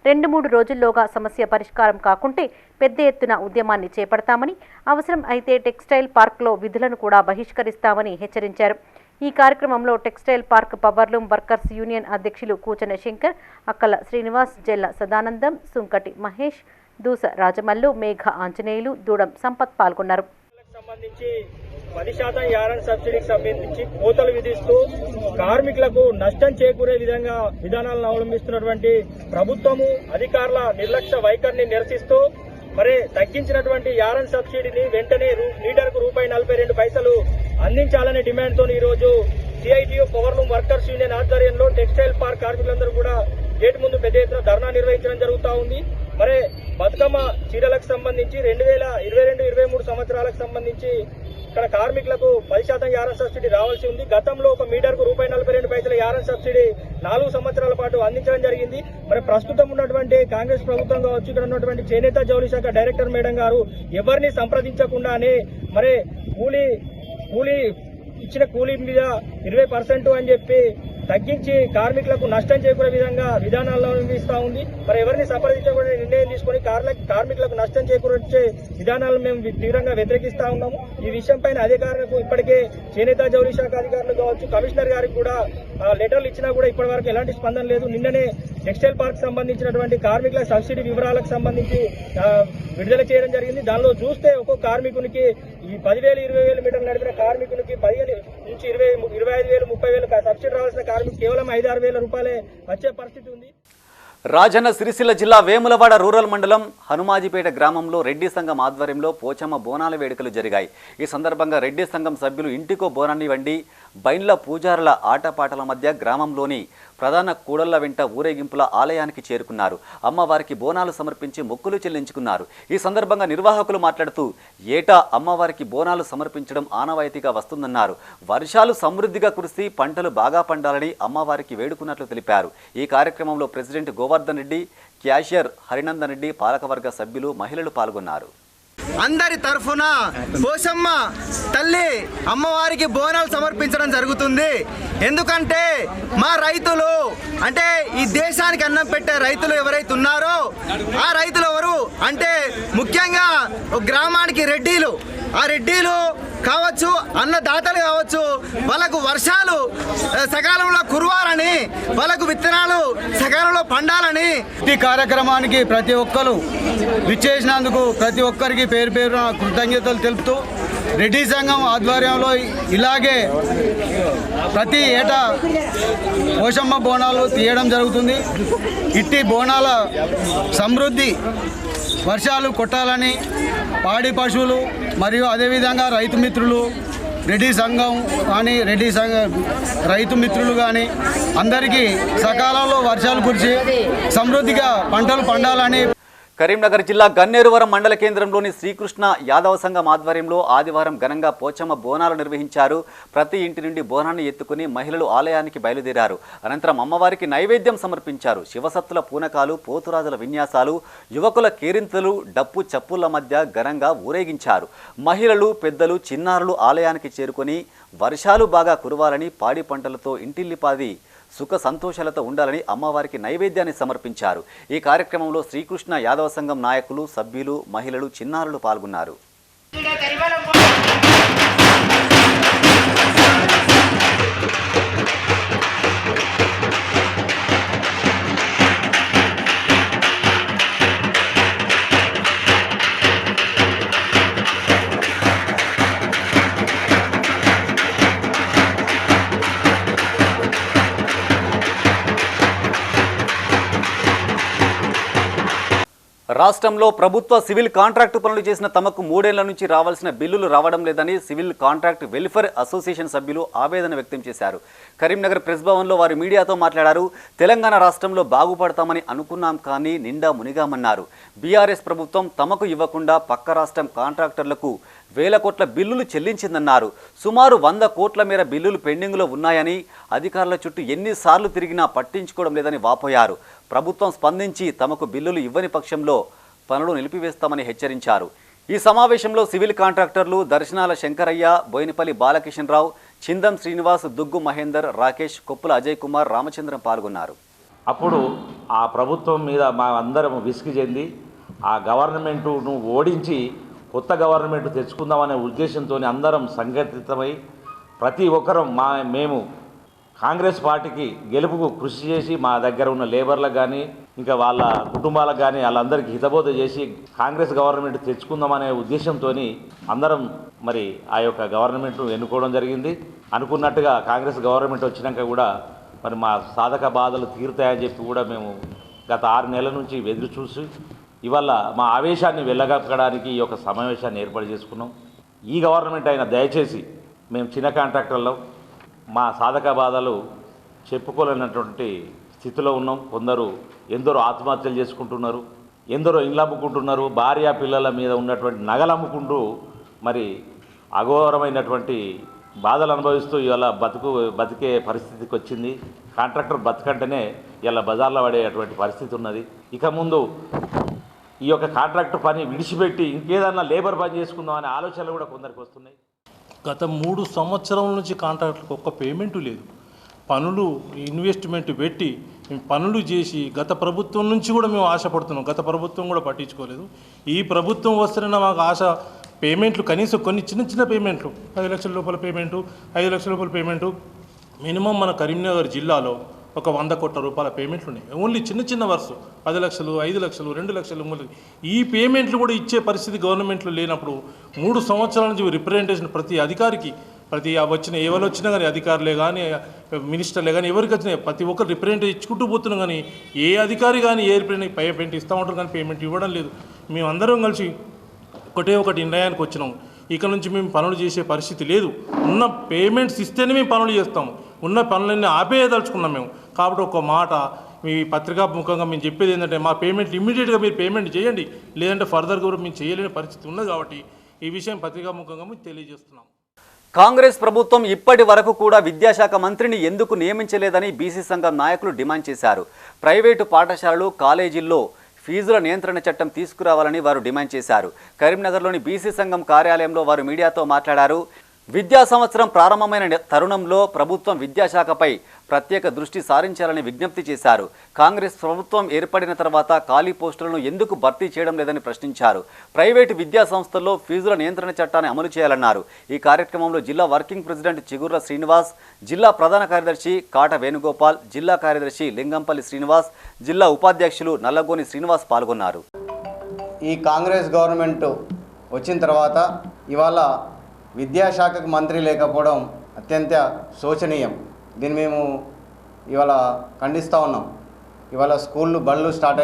A: 2-3 రోజుల్లోగా సమస్య పరిష్కారం కాకుంటే పెద్ద ఎత్తున ఉద్యమాన్ని చేపడతామని, అవసరం అయితే టెక్స్టైల్ పార్క్లో విధులను కూడా బహిష్కరిస్తామని హెచ్చరించారు. ఈ కార్యక్రమంలో textile park powerloom workers union అధ్యక్షులు కూచన శంకర్, అక్కల శ్రీనివాస్, జెల్ల సదానందం, సుంకటి మహేష్, దూస రాజమల్లు, మేఘ ఆంజనేయులు, దూడం సంపత్ పాల్గొన్నారు.
H: సంబంధించి 10% యారన్ సబ్సిడీకి సంబంధించి కోతలు విధిస్తూ కార్మికులకు నష్టం చేకూరే విధంగా విధానాలను అవలంబిస్తున్నటువంటి ప్రభుత్వము అధికారుల నిర్లక్ష్య వైఖరిని నిరసిస్తూ మరి తగ్గించినటువంటి యారన్ సబ్సిడీని వెంటనే లీటర్కు ₹42 అందించాలనే డిమాండ్తో ఈ రోజు సిఐటియు పవర్లూమ్ వర్కర్స్ యూనియన్ ఆధ్వర్యంలో టెక్స్టైల్ పార్క్ కార్మికులందరూ కూడా గేట్ ముందు పెద్ద ఎత్తున ధర్నా నిర్వహించడం జరుగుతూ ఉంది. మరి బతుకమ్మ చీరలకు సంబంధించి 2022-23 సంవత్సరాలకు సంబంధించి ఇక్కడ కార్మికులకు 10% యారన్ సబ్సిడీ రావాల్సి ఉంది. గతంలో 1 మీటర్కు ₹42 యారన్ సబ్సిడీ 4 సంవత్సరాల పాటు అందించడం జరిగింది. మరి ప్రస్తుతం ఉన్నటువంటి కాంగ్రెస్ ప్రభుత్వం కావచ్చు, ఇక్కడ ఉన్నటువంటి చేనేత జౌళి శాఖ డైరెక్టర్ మేడం గారు ఎవరిని సంప్రదించకుండానే మరి కూలీ ఇచ్చిన కూలీ మీద 20% అని చెప్పి తగ్గించి కార్మికులకు నష్టం చేకూరే విధంగా విధానాలను అవలంబిస్తూ ఉంది. మరి ఎవరిని సంప్రదించకుండా నిర్ణయం తీసుకుని కార్మికులకు నష్టం చేకూర్చే విధానాలను మేము తీవ్రంగా వ్యతిరేకిస్తా ఉన్నాము. ఈ విషయం పైన అధికారులకు ఇప్పటికే చేనేత జౌళి శాఖ అధికారులు కావచ్చు, కమిషనర్ గారికి కూడా లెటర్లు ఇచ్చినా కూడా ఇప్పటి వరకు ఎలాంటి స్పందన లేదు. నిన్ననే టెక్స్టైల్ పార్క్ సంబంధించినటువంటి కార్మికుల సబ్సిడీ వివరాలకు సంబంధించి విడుదల చేయడం జరిగింది. దానిలో చూస్తే ఒక్కొక్క కార్మికునికి ఈ 10,000, 20,000 మీటర్లు నడిపిన కార్మికునికి 15,000 నుంచి 25,000, 30,000 సబ్సిడీ రావాల్సిన కార్మికులు కేవలం 5-6 వేల వచ్చే పరిస్థితి ఉంది.
C: రాజన్న సిరిసిల్ల జిల్లా వేములవాడ రూరల్ మండలం హనుమాజిపేట గ్రామంలో రెడ్డి సంఘం ఆధ్వర్యంలో పోచమ్మ బోనాల వేడుకలు జరిగాయి. ఈ సందర్భంగా రెడ్డి సంఘం సభ్యులు ఇంటికో బోనాన్ని వండి బైన్ల పూజారుల ఆటపాటల మధ్య గ్రామంలోని ప్రధాన కూడళ్ల వెంట ఊరేగింపుల ఆలయానికి చేరుకున్నారు. అమ్మవారికి బోనాలు సమర్పించి మొక్కులు చెల్లించుకున్నారు. ఈ సందర్భంగా నిర్వాహకులు మాట్లాడుతూ ఏటా అమ్మవారికి బోనాలు సమర్పించడం ఆనవాయితీగా వస్తుందన్నారు. వర్షాలు సమృద్ధిగా కురిసి పంటలు బాగా పండాలని అమ్మవారికి వేడుకున్నట్లు తెలిపారు. ఈ కార్యక్రమంలో ప్రెసిడెంట్ గోవర్ధన్ రెడ్డి, క్యాషియర్ హరినందన్ రెడ్డి, పాలకవర్గ సభ్యులు, మహిళలు పాల్గొన్నారు.
I: అందరి తరఫున పోషమ్మ తల్లి అమ్మవారికి బోనాలు సమర్పించడం జరుగుతుంది. ఎందుకంటే మా రైతులు అంటే ఈ దేశానికి అన్నం పెట్టే రైతులు ఎవరైతే ఉన్నారో ఆ రైతులు ఎవరు అంటే ముఖ్యంగా గ్రామానికి రెడ్డిలు, ఆ రెడ్డిలు కావచ్చు, అన్నదాతలు కావచ్చు, వాళ్ళకు వర్షాలు సకాలంలో కురవాలని, వాళ్ళకు విత్తనాలు సకాలంలో పండాలని
J: ఈ కార్యక్రమానికి ప్రతి ఒక్కరు విచ్చేసినందుకు ప్రతి ఒక్కరికి పేరు పేరున కృతజ్ఞతలు తెలుపుతూ రెడ్డి సంఘం ఆధ్వర్యంలో ఇలాగే ప్రతి ఏటా పోషమ్మ బోనాలు తీయడం జరుగుతుంది. ఇట్టి బోనాల సమృద్ధి వర్షాలు కొట్టాలని పాడి పశువులు మరియు అదేవిధంగా రైతు మిత్రులు, రెడ్డి సంఘం కానీ రైతు మిత్రులు కానీ అందరికీ సకాలంలో వర్షాలు కురిసి సమృద్ధిగా పంటలు పండాలని.
C: కరీంనగర్ జిల్లా గన్నేరువరం మండల కేంద్రంలోని శ్రీకృష్ణ యాదవ సంఘం ఆధ్వర్యంలో ఆదివారం ఘనంగా పోచమ్మ బోనాలు నిర్వహించారు. ప్రతి ఇంటి నుండి బోనాన్ని ఎత్తుకుని మహిళలు ఆలయానికి బయలుదేరారు. అనంతరం అమ్మవారికి నైవేద్యం సమర్పించారు. శివసత్తుల పూనకాలు, పోతురాజుల విన్యాసాలు, యువకుల కేరింతలు, డప్పు చప్పుల మధ్య ఘనంగా ఊరేగించారు. మహిళలు, పెద్దలు, చిన్నారులు ఆలయానికి చేరుకొని వర్షాలు బాగా కురవాలని, పాడి పంటలతో ఇంటిల్లిపాది సుఖ సంతోషాలతో ఉండాలని అమ్మవారికి నైవేద్యాన్ని సమర్పించారు. ఈ కార్యక్రమంలో శ్రీకృష్ణ యాదవ సంఘం నాయకులు, సభ్యులు, మహిళలు, చిన్నారులు పాల్గొన్నారు. రాష్ట్రంలో ప్రభుత్వ సివిల్ కాంట్రాక్టు పనులు చేసిన తమకు 3 ఏళ్ల నుంచి రావాల్సిన బిల్లులు రావడం లేదని సివిల్ కాంట్రాక్ట్ వెల్ఫేర్ అసోసియేషన్ సభ్యులు ఆవేదన వ్యక్తం చేశారు. కరీంనగర్ ప్రెస్ భవన్లో వారు మీడియాతో మాట్లాడారు. తెలంగాణ రాష్ట్రంలో బాగుపడతామని అనుకున్నాం కానీ నిండా మునిగామన్నారు. బీఆర్ఎస్ ప్రభుత్వం తమకు ఇవ్వకుండా పక్క రాష్ట్రం కాంట్రాక్టర్లకు వేల కోట్ల బిల్లులు చెల్లించిందన్నారు. సుమారు 100 కోట్ల మేర బిల్లులు పెండింగ్లో ఉన్నాయని, అధికారుల చుట్టూ ఎన్నిసార్లు తిరిగినా పట్టించుకోవడం లేదని వాపోయారు. ప్రభుత్వం స్పందించి తమకు బిల్లులు ఇవ్వని పక్షంలో పనులు నిలిపివేస్తామని హెచ్చరించారు. ఈ సమావేశంలో సివిల్ కాంట్రాక్టర్లు దర్శనాల శంకరయ్య, బోయినపల్లి బాలకిషన్ రావు, చిందం శ్రీనివాస్, దుగ్గు మహేందర్, రాకేష్, కొప్పుల అజయ్ కుమార్, రామచంద్రం పాల్గొన్నారు.
K: అప్పుడు ఆ ప్రభుత్వం మీద మా అందరం విసిగి చెంది ఆ గవర్నమెంటును ఓడించి కొత్త గవర్నమెంట్ తెచ్చుకుందామనే ఉద్దేశంతో అందరం సంఘటితమై ప్రతి ఒక్కరం మేము కాంగ్రెస్ పార్టీకి గెలుపుకు కృషి చేసి మా దగ్గర ఉన్న లేబర్లకు కానీ ఇంకా వాళ్ళ కుటుంబాలకు కానీ వాళ్ళందరికీ హితబోధ చేసి కాంగ్రెస్ గవర్నమెంట్ తెచ్చుకుందామనే ఉద్దేశంతో అందరం మరి ఆ యొక్క గవర్నమెంట్ను ఎన్నుకోవడం జరిగింది. అనుకున్నట్టుగా కాంగ్రెస్ గవర్నమెంట్ వచ్చినాక కూడా మరి మా సాధక బాధలు తీరుతాయని చెప్పి కూడా మేము గత 6 నెలల నుంచి ఎదురు చూసి ఇవాళ మా ఆవేశాన్ని వెళ్ళగక్కడానికి ఈ యొక్క సమావేశాన్ని ఏర్పాటు చేసుకున్నాం. ఈ గవర్నమెంట్ అయినా దయచేసి మేము చిన్న కాంట్రాక్టర్లో మా సాధక బాధలు చెప్పుకోలేనటువంటి స్థితిలో ఉన్నాం. ఎందరో ఆత్మహత్యలు చేసుకుంటున్నారు, ఎందరో ఇండ్లు అమ్ముకుంటున్నారు, భార్య పిల్లల మీద ఉన్నటువంటి నగలు అమ్ముకుంటూ మరి అఘోరమైనటువంటి బాధలు అనుభవిస్తూ ఇవాళ బతికే పరిస్థితికి వచ్చింది. కాంట్రాక్టర్ బతకంటేనే ఇలా బజార్లో పడేటువంటి పరిస్థితి ఉన్నది. ఇక ముందు ఈ యొక్క కాంట్రాక్టర్ పని విడిచిపెట్టి ఇంకేదన్నా లేబర్ పని చేసుకుందాం అనే ఆలోచనలు కూడా కొందరికి వస్తున్నాయి.
L: గత 3 సంవత్సరాల నుంచి కాంట్రాక్టర్కి ఒక్క పేమెంటు లేదు. పనులు ఇన్వెస్ట్మెంట్ పెట్టి పనులు చేసి గత ప్రభుత్వం నుంచి కూడా మేము ఆశపడుతున్నాం. గత ప్రభుత్వం కూడా పట్టించుకోలేదు. ఈ ప్రభుత్వం వస్తేనే మాకు ఆశ. పేమెంట్లు కనీసం కొన్ని చిన్న పేమెంట్లు 10 లక్షల లోపల పేమెంటు, 5 లక్షల లోపల పేమెంటు, మినిమం మన కరీంనగర్ జిల్లాలో ఒక 100 కోట్ల రూపాయల పేమెంట్లు ఉన్నాయి. ఓన్లీ చిన్న వర్క్స్ 10 లక్షలు, 5 లక్షలు, 2 లక్షలు. ఈ పేమెంట్లు కూడా ఇచ్చే పరిస్థితి గవర్నమెంట్లో లేనప్పుడు 3 సంవత్సరాల నుంచి రిప్రజెంటేషన్ ప్రతి అధికారికి, ఎవరు వచ్చినా కానీ అధికారులే కానీ మినిస్టర్లే కానీ ఎవరికి వచ్చినా ప్రతి ఒక్కరు రిప్రజెంటేషన్ ఇచ్చుకుంటూ పోతున్నాం. కానీ ఏ అధికారి కానీ ఏ పేమెంట్ ఇస్తూ ఉంటారు కానీ పేమెంట్ ఇవ్వడం లేదు. మేమందరం కలిసి ఒకటి నిర్ణయానికి వచ్చినాం. ఇక నుంచి మేము పనులు చేసే పరిస్థితి లేదు. ఉన్న పేమెంట్స్ ఇస్తేనే మేము పనులు చేస్తాము. ఉన్న పనులన్నీ ఆపేయదలుచుకున్నాం మేము. కాబట్టి ఒక మాట మీ పత్రికా ముఖంగా మేము చెప్పేది ఏంటంటే మా పేమెంట్ ఇమ్మీడియట్గా మీరు పేమెంట్ చేయండి, లేదంటే ఫర్దర్ కూడా మేము చేయలేని పరిస్థితి ఉన్నది. కాబట్టి ఈ విషయం పత్రికా ముఖంగా మేము తెలియజేస్తున్నాం.
C: కాంగ్రెస్ ప్రభుత్వం ఇప్పటి వరకు కూడా విద్యాశాఖ మంత్రిని ఎందుకు నియమించలేదని బీసీ సంఘం నాయకులు డిమాండ్ చేశారు. ప్రైవేటు పాఠశాలలు, కాలేజీల్లో ఫీజుల నియంత్రణ చట్టం తీసుకురావాలని వారు డిమాండ్ చేశారు. కరీంనగర్లోని బీసీ సంఘం కార్యాలయంలో వారు మీడియాతో మాట్లాడారు. విద్యా సంవత్సరం ప్రారంభమైన తరుణంలో ప్రభుత్వం విద్యాశాఖపై ప్రత్యేక దృష్టి సారించాలని విజ్ఞప్తి చేశారు. కాంగ్రెస్ ప్రభుత్వం ఏర్పడిన తర్వాత ఖాళీ పోస్టులను ఎందుకు భర్తీ చేయడం లేదని ప్రశ్నించారు. ప్రైవేటు విద్యా సంస్థల్లో ఫీజుల నియంత్రణ చట్టాన్ని అమలు చేయాలన్నారు. ఈ కార్యక్రమంలో జిల్లా వర్కింగ్ ప్రెసిడెంట్ చిగుర్ల శ్రీనివాస్, జిల్లా ప్రధాన కార్యదర్శి కాట వేణుగోపాల్, జిల్లా కార్యదర్శి లింగంపల్లి శ్రీనివాస్, జిల్లా ఉపాధ్యక్షులు నల్లగోని శ్రీనివాస్ పాల్గొన్నారు.
J: ఈ కాంగ్రెస్ గవర్నమెంట్ వచ్చిన తర్వాత ఇవాళ విద్యాశాఖకు మంత్రి లేకపోవడం అత్యంత శోచనీయం. దీన్ని మేము ఇవాళ ఖండిస్తూ ఉన్నాం. ఇవాళ బళ్ళు స్టార్ట్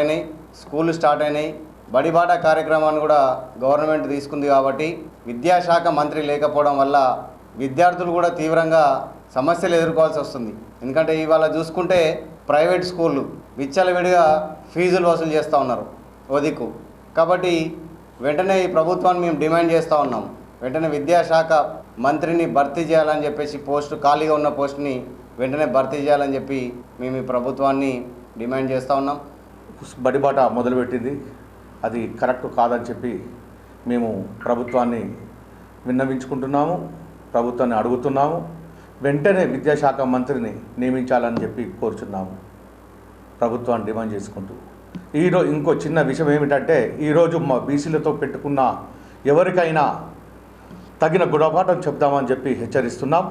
J: అయినాయి, బడిబాట కార్యక్రమాన్ని కూడా గవర్నమెంట్ తీసుకుంది. కాబట్టి విద్యాశాఖ మంత్రి లేకపోవడం వల్ల విద్యార్థులు కూడా తీవ్రంగా సమస్యలు ఎదుర్కోవాల్సి వస్తుంది. ఎందుకంటే ఇవాళ చూసుకుంటే ప్రైవేట్ స్కూళ్ళు విచ్చలవిడిగా ఫీజులు వసూలు చేస్తూ ఉన్నారు ఓ దిక్కు. కాబట్టి వెంటనే ఈ ప్రభుత్వాన్ని మేము డిమాండ్ చేస్తూ ఉన్నాం. వెంటనే విద్యాశాఖ మంత్రిని భర్తీ చేయాలని చెప్పేసి ఖాళీగా ఉన్న పోస్టుని వెంటనే భర్తీ చేయాలని చెప్పి మేము ఈ ప్రభుత్వాన్ని డిమాండ్ చేస్తూ ఉన్నాం.
K: బడిబాట మొదలుపెట్టింది, అది కరెక్ట్ కాదని చెప్పి మేము ప్రభుత్వాన్ని విన్నవించుకుంటున్నాము, ప్రభుత్వాన్ని అడుగుతున్నాము. వెంటనే విద్యాశాఖ మంత్రిని నియమించాలని చెప్పి కోరుచున్నాము, ప్రభుత్వాన్ని డిమాండ్ చేసుకుంటూ. ఇంకో చిన్న విషయం ఏమిటంటే, ఈరోజు మా బీసీలతో పెట్టుకున్న ఎవరికైనా తగిన గుణపాఠం చెప్తామని చెప్పి హెచ్చరిస్తున్నాం.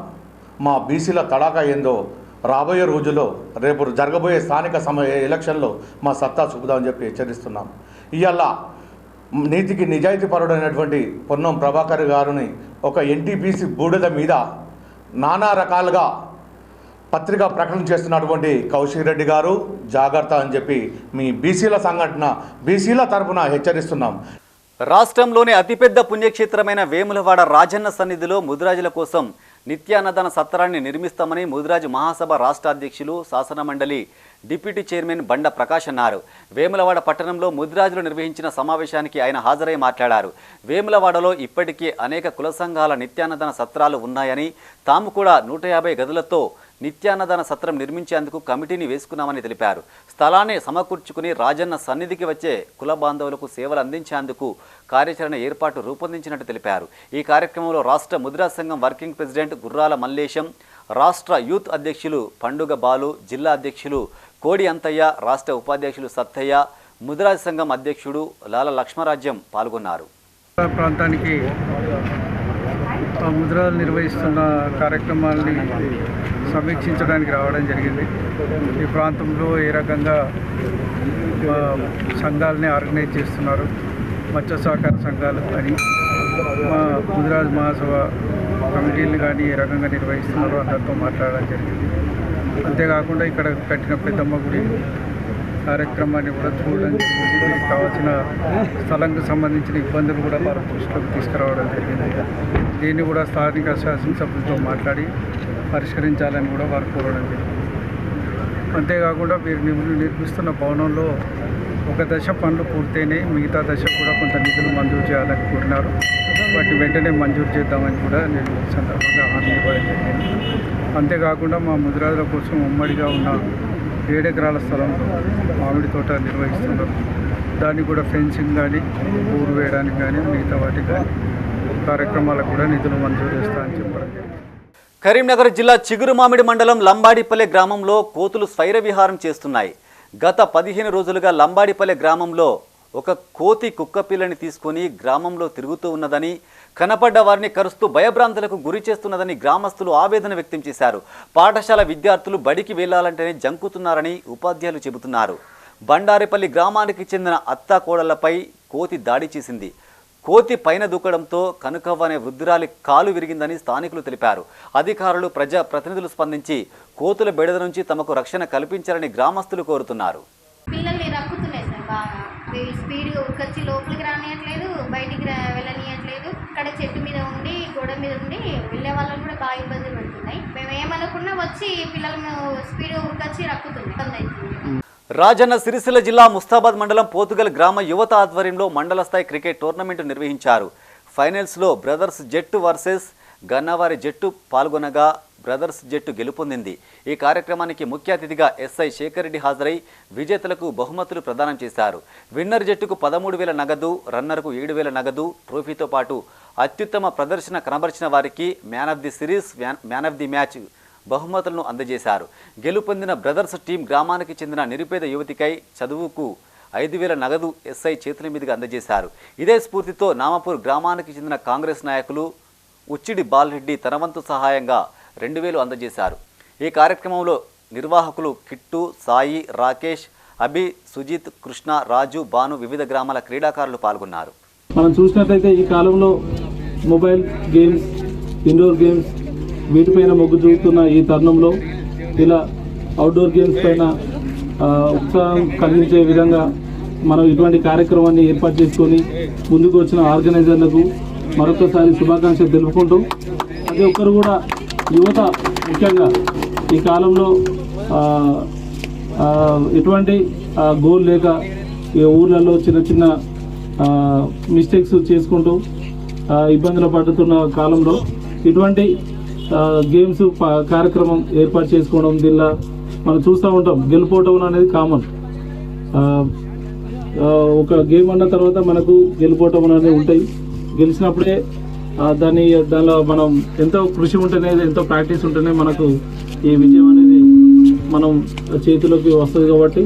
K: మా బీసీల తడాకా ఏందో రాబోయే రోజుల్లో రేపు జరగబోయే స్థానిక ఎలక్షన్లో మా సత్తా చూపుదామని చెప్పి హెచ్చరిస్తున్నాం. ఇవాళ నీతికి నిజాయితీ పరుడైనటువంటి పొన్నం ప్రభాకర్ గారిని ఒక ఎన్టీపీసీ బూడిద మీద నానా రకాలుగా పత్రికా ప్రకటన చేస్తున్నటువంటి కౌశిక్ రెడ్డి గారు జాగ్రత్త అని చెప్పి మీ బీసీల సంఘటన బీసీల తరఫున హెచ్చరిస్తున్నాం.
C: రాష్ట్రంలోని అతిపెద్ద పుణ్యక్షేత్రమైన వేములవాడ రాజన్న సన్నిధిలో ముదిరాజుల కోసం నిత్యాన్నదాన సత్రాన్ని నిర్మిస్తామని ముదిరాజు మహాసభ రాష్ట్ర అధ్యక్షులు, శాసనమండలి డిప్యూటీ చైర్మన్ బండ ప్రకాష్ అన్నారు. వేములవాడ పట్టణంలో ముదిరాజులు నిర్వహించిన సమావేశానికి ఆయన హాజరై మాట్లాడారు. వేములవాడలో ఇప్పటికీ అనేక కుల సంఘాల నిత్యాన్నదాన సత్రాలు ఉన్నాయని, తాము కూడా 150 గదులతో నిత్యాన్నదాన సత్రం నిర్మించేందుకు కమిటీని వేసుకున్నామని తెలిపారు. స్థలాన్ని సమకూర్చుకుని రాజన్న సన్నిధికి వచ్చే కుల బాంధవులకు సేవలు అందించేందుకు కార్యాచరణ ఏర్పాటు రూపొందించినట్టు తెలిపారు. ఈ కార్యక్రమంలో రాష్ట్ర ముదిరాజ్ సంఘం వర్కింగ్ ప్రెసిడెంట్ గుర్రాల మల్లేశం, రాష్ట్ర యూత్ అధ్యక్షులు పండుగ బాలు, జిల్లా అధ్యక్షులు కోడి అంతయ్య, రాష్ట్ర ఉపాధ్యక్షులు సత్తయ్య, ముదిరాజ్ సంఘం అధ్యక్షుడు లాల లక్ష్మరాజ్యం పాల్గొన్నారు.
M: ప్రాంతానికి ముదిరాజులు నిర్వహిస్తున్న కార్యక్రమాలని సమీక్షించడానికి రావడం జరిగింది. ఈ ప్రాంతంలో ఏ రకంగా సంఘాలని ఆర్గనైజ్ చేస్తున్నారు, మత్స్య సహకార సంఘాలు కానీ మా ముదిరాజ్ మహాసభ కమిటీలు కానీ ఏ రకంగా నిర్వహిస్తున్నారో అందరితో మాట్లాడడం జరిగింది. అంతేకాకుండా ఇక్కడ కట్టిన పెద్దమ్మ గుడి కార్యక్రమాన్ని కూడా చూడడం జరిగింది. దీనికి కావాల్సిన స్థలంకు సంబంధించిన ఇబ్బందులు కూడా వారి దృష్టిలోకి తీసుకురావడం జరిగింది. దీన్ని కూడా స్థానిక శాసనసభ్యులతో మాట్లాడి పరిష్కరించాలని కూడా వారు కోరడం జరిగింది. అంతేకాకుండా వీరు నిర్మిస్తున్న భవనంలో ఒక దశ పనులు పూర్తయినాయి, మిగతా దశ కూడా కొంత నిధులు మంజూరు చేయాలని కోరినారు. వాటిని వెంటనే మంజూరు చేద్దామని కూడా నేను ఈ సందర్భంగా హామీ ఇవ్వడం జరిగింది. అంతేకాకుండా మా ముదిరాజుల కోసం ఉమ్మడిగా ఉన్న 7 ఎకరాల స్థలంలో మామిడి తోట నిర్వహిస్తున్నారు. దాన్ని కూడా ఫెన్సింగ్ కానీ, ఊరు వేయడానికి కానీ, మిగతా వాటికి కానీ కార్యక్రమాలకు కూడా నిధులు మంజూరు చేస్తామని చెప్పడం జరిగింది.
C: కరీంనగర్ జిల్లా చిగురుమామిడి మండలం లంబాడిపల్లె గ్రామంలో కోతులు స్వైర విహారం చేస్తున్నాయి. గత 15 రోజులుగా లంబాడిపల్లె గ్రామంలో ఒక కోతి కుక్కపిల్లని తీసుకొని గ్రామంలో తిరుగుతూ ఉన్నదని, కనపడ్డ వారిని కరుస్తూ భయభ్రాంతులకు గురి చేస్తున్నదని గ్రామస్తులు ఆవేదన వ్యక్తం చేశారు. పాఠశాల విద్యార్థులు బడికి వెళ్లాలంటేనే జంకుతున్నారని ఉపాధ్యాయులు చెబుతున్నారు. బండారిపల్లి గ్రామానికి చెందిన అత్తా కోడళ్లపై కోతి దాడి చేసింది. కోతి పైన దూకడంతో కనుకవ్వ అనే వృద్ధురాలి కాలు విరిగిందని స్థానికులు తెలిపారు. అధికారులు, ప్రజా ప్రతినిధులు స్పందించి కోతుల బెడద నుంచి తమకు రక్షణ కల్పించాలని గ్రామస్తులు కోరుతున్నారు.
N: పిల్లల్ని రక్కుతున్నాయి సార్ బాగా. వీళ్ళు స్పీడ్గా ఉరికొచ్చి లోపలికి రానియట్లేదు, బయటికి వెళ్ళనియట్లేదు. ఇక్కడ చెట్టు మీద గోడ మీద ఉండి వెళ్ళే వాళ్ళని కూడా బాగా ఇబ్బంది పెడుతున్నాయి. మేము ఏమనుకున్నా వచ్చి పిల్లలను స్పీడ్ ఉరికొచ్చి రక్కుతుంది, ఇబ్బంది అవుతుంది.
C: రాజన్న సిరిసిల్ల జిల్లా ముస్తాబాద్ మండలం పోతుగల్ గ్రామ యువత ఆధ్వర్యంలో మండల స్థాయి క్రికెట్ టోర్నమెంట్ నిర్వహించారు. ఫైనల్స్లో బ్రదర్స్ జట్టు వర్సెస్ గన్నవారి జట్టు పాల్గొనగా బ్రదర్స్ జట్టు గెలుపొందింది. ఈ కార్యక్రమానికి ముఖ్య అతిథిగా ఎస్ఐ శేఖర్ రెడ్డి హాజరై విజేతలకు బహుమతులు ప్రదానం చేశారు. విన్నర్ జట్టుకు 13,000 నగదు, రన్నర్కు 7,000 నగదు, ట్రోఫీతో పాటు అత్యుత్తమ ప్రదర్శన కనబరిచిన వారికి man of the series, man of the match బహుమతులను అందజేశారు. గెలుపొందిన బ్రదర్స్ టీం గ్రామానికి చెందిన నిరుపేద యువతికై చదువుకు 5,000 నగదు ఎస్ఐ చేతుల మీదుగా అందజేశారు. ఇదే స్ఫూర్తితో నామపూర్ గ్రామానికి చెందిన కాంగ్రెస్ నాయకులు ఉచ్చిడి బాలరెడ్డి తన వంతు సహాయంగా 2,000 అందజేశారు. ఈ కార్యక్రమంలో నిర్వాహకులు కిట్టు, సాయి, రాకేష్, అభి, సుజిత్, కృష్ణ, రాజు, భాను, వివిధ గ్రామాల క్రీడాకారులు పాల్గొన్నారు.
O: మనం చూసినట్లయితే ఈ కాలంలో మొబైల్ గేమ్స్, ఇండోర్ గేమ్స్ వీటిపైన మొగ్గు చూపుతున్న ఈ తరుణంలో ఇలా అవుట్డోర్ గేమ్స్ పైన ఉత్సాహం కలిగించే విధంగా మనం ఇటువంటి కార్యక్రమాన్ని ఏర్పాటు చేసుకొని ముందుకు వచ్చిన ఆర్గనైజర్లకు మరొకసారి శుభాకాంక్షలు తెలుపుకుంటూ ప్రతి ఒక్కరు కూడా యువత ముఖ్యంగా ఈ కాలంలో ఎటువంటి గోల్ లేక ఈ ఊర్లలో చిన్న చిన్న మిస్టేక్స్ చేసుకుంటూ ఇబ్బందులు పడుతున్న కాలంలో ఇటువంటి గేమ్స్ కార్యక్రమం ఏర్పాటు చేసుకోవడం, దీనిలో మనం చూస్తూ ఉంటాం గెలుపోవటం అనేది కామన్. ఒక గేమ్ అన్న తర్వాత మనకు గెలుపోవటం అనేది ఉంటాయి. గెలిచినప్పుడే దానిలో మనం ఎంతో కృషి ఉంటేనే, ఎంతో ప్రాక్టీస్ ఉంటేనే మనకు ఈ విజయం అనేది మనం చేతిలోకి వస్తుంది. కాబట్టి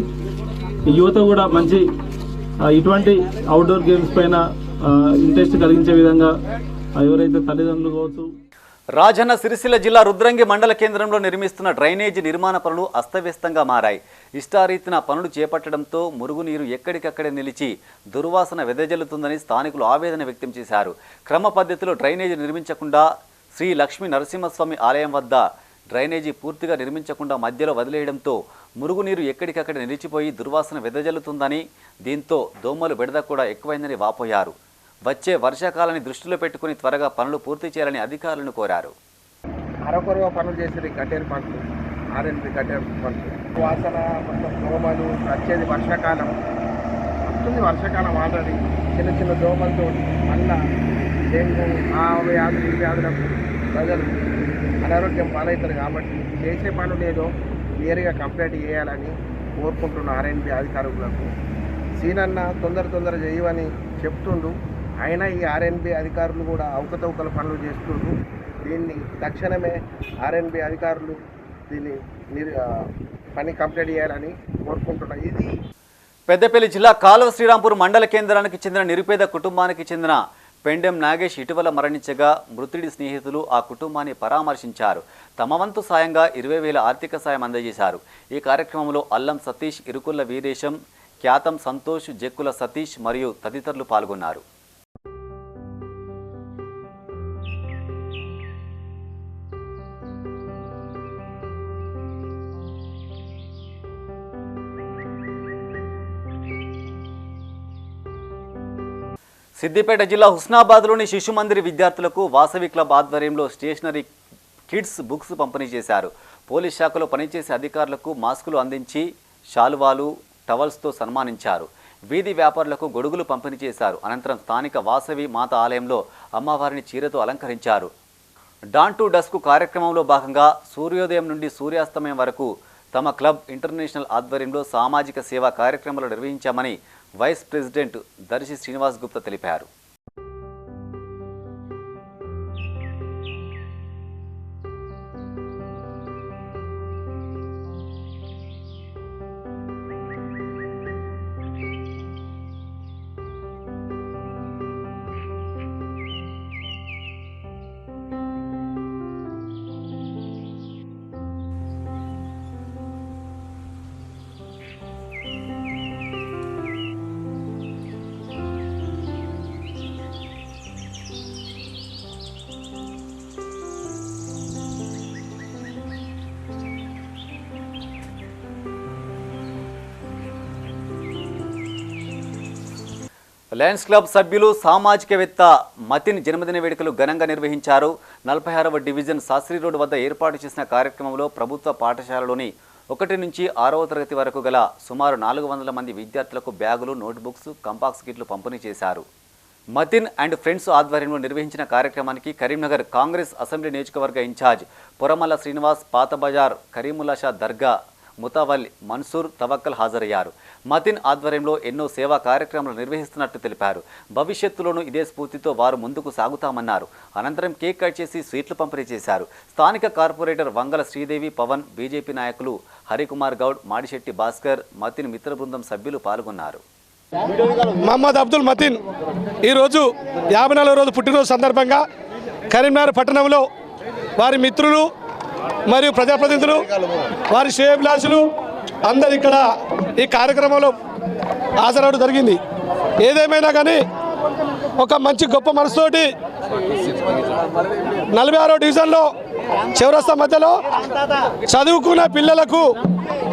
O: యువత కూడా మంచి ఇటువంటి అవుట్డోర్ గేమ్స్ పైన ఇంట్రెస్ట్ కలిగించే విధంగా ఎవరైతే తల్లిదండ్రులు కావచ్చు.
C: రాజన్న సిరిసిల్ల జిల్లా రుద్రంగి మండల కేంద్రంలో నిర్మిస్తున్న డ్రైనేజీ నిర్మాణ పనులు అస్తవ్యస్తంగా మారాయి. ఇష్టారీతిన పనులు చేపట్టడంతో మురుగునీరు ఎక్కడికక్కడే నిలిచి దుర్వాసన వెదజల్లుతుందని స్థానికులు ఆవేదన వ్యక్తం చేశారు. క్రమ పద్ధతిలో డ్రైనేజీ నిర్మించకుండా శ్రీ లక్ష్మీ నరసింహస్వామి ఆలయం వద్ద డ్రైనేజీ పూర్తిగా నిర్మించకుండా మధ్యలో వదిలేయడంతో మురుగునీరు ఎక్కడికక్కడ నిలిచిపోయి దుర్వాసన వెదజల్లుతుందని, దీంతో దోమలు బెడద కూడా ఎక్కువైందని వాపోయారు. వచ్చే వర్షాకాలాన్ని దృష్టిలో పెట్టుకుని త్వరగా పనులు పూర్తి చేయాలని అధికారులను కోరారు.
P: అరకొరవ పనులు చేసేది కట్టేరు పనులు, ఆర్ఎన్బి కట్టేరు పనులు, వాసన మొత్తం దోమలు వచ్చేది వర్షాకాలం వస్తుంది. వర్షాకాలం ఆల్రెడీ చిన్న చిన్న దోమలతో మళ్ళా డెంగ్యూ ఆ వ్యాధులు ఈ వ్యాధులకు ప్రజలు అనారోగ్యం పాలవుతారు. కాబట్టి చేసే పనులు ఏదో క్లియర్గా కంప్లీట్ చేయాలని కోరుకుంటున్న ఆర్ఎన్బి అధికారులకు. సీనన్న తొందర చేయవని చెప్తుండు. అయినా ఈ ఆర్ఎన్బి అధికారులు కూడా అవకతవకల పనులు చేస్తుండ్రు. దీన్ని తక్షణమే ఆర్ఎన్బి అధికారులు దీన్ని పని కంప్లీట్ చేయాలని కోరుకుంటున్నాం. ఇది
C: పెద్దపల్లి జిల్లా కాలువ శ్రీరాంపూర్ మండల కేంద్రానికి చెందిన నిరుపేద కుటుంబానికి చెందిన పెండెం నాగేష్ ఇటీవల మరణించగా మృతుడి స్నేహితులు ఆ కుటుంబాన్ని పరామర్శించారు. తమ వంతు సాయంగా 20,000 ఆర్థిక సాయం అందజేశారు. ఈ కార్యక్రమంలో అల్లం సతీష్, ఇరుకుల్ల వీరేశం, ఖ్యాతం సంతోష్, జక్కుల సతీష్ మరియు తదితరులు పాల్గొన్నారు. సిద్దిపేట జిల్లా హుస్నాబాద్లోని శిశు మందిర్ విద్యార్థులకు వాసవి క్లబ్ ఆధ్వర్యంలో స్టేషనరీ కిడ్స్ బుక్స్ పంపిణీ చేశారు. పోలీస్ శాఖలో పనిచేసే అధికారులకు మాస్కులు అందించి శాలువాలు, టవల్స్తో సన్మానించారు. వీధి వ్యాపారులకు గొడుగులు పంపిణీ చేశారు. అనంతరం స్థానిక వాసవి మాత ఆలయంలో అమ్మవారిని చీరతో అలంకరించారు. డాన్ టు డస్క్ కార్యక్రమంలో భాగంగా సూర్యోదయం నుండి సూర్యాస్తమయం వరకు తమ క్లబ్ ఇంటర్నేషనల్ ఆధ్వర్యంలో సామాజిక సేవా కార్యక్రమాలు నిర్వహించామని వైస్ ప్రెసిడెంట్ దర్శి శ్రీనివాస్ గుప్తా తెలిపారు. లయన్స్ క్లబ్ సభ్యులు సామాజికవేత్త మతిన్ జన్మదిన వేడుకలు ఘనంగా నిర్వహించారు. 46వ డివిజన్ శాస్త్రి రోడ్ వద్ద ఏర్పాటు చేసిన కార్యక్రమంలో ప్రభుత్వ పాఠశాలలోని 1 నుంచి 6వ తరగతి వరకు గల సుమారు 400 మంది విద్యార్థులకు బ్యాగులు, నోట్బుక్స్, కంపాక్స్ కిట్లు పంపిణీ చేశారు. మతిన్ అండ్ ఫ్రెండ్స్ ఆధ్వర్యంలో నిర్వహించిన కార్యక్రమానికి కరీంనగర్ కాంగ్రెస్ అసెంబ్లీ నియోజకవర్గ ఇన్ఛార్జ్ పొరమల్ల శ్రీనివాస్, పాత బజార్ కరీముల్లా షా దర్గా ముతావల్ మన్సూర్ తవక్కల్ హాజరయ్యారు. మతిన్ ఆధ్వర్యంలో ఎన్నో సేవా కార్యక్రమాలు నిర్వహిస్తున్నట్టు తెలిపారు. భవిష్యత్తులోనూ ఇదే స్ఫూర్తితో వారు ముందుకు సాగుతామన్నారు. అనంతరం కేక్ కట్ చేసి స్వీట్లు పంపిణీ చేశారు. స్థానిక కార్పొరేటర్ వంగల శ్రీదేవి, పవన్, బీజేపీ నాయకులు హరికుమార్ గౌడ్, మాడిశెట్టి భాస్కర్, మతిన్ మిత్ర బృందం సభ్యులు పాల్గొన్నారు.
Q: మహమ్మద్ అబ్దుల్ మతిన్ ఈరోజు 54వ రోజు పుట్టినరోజు సందర్భంగా కరీంనగర్ పట్టణంలో వారి మిత్రులు మరియు ప్రజాప్రతినిధులు, వారి శ్రేయోభిలాషులు అందరు ఇక్కడ ఈ కార్యక్రమంలో హాజరవడం జరిగింది. ఏదేమైనా కానీ ఒక మంచి గొప్ప మనసుతోటి 46వ డివిజన్లో చౌరస్తా మధ్యలో చదువుకున్న పిల్లలకు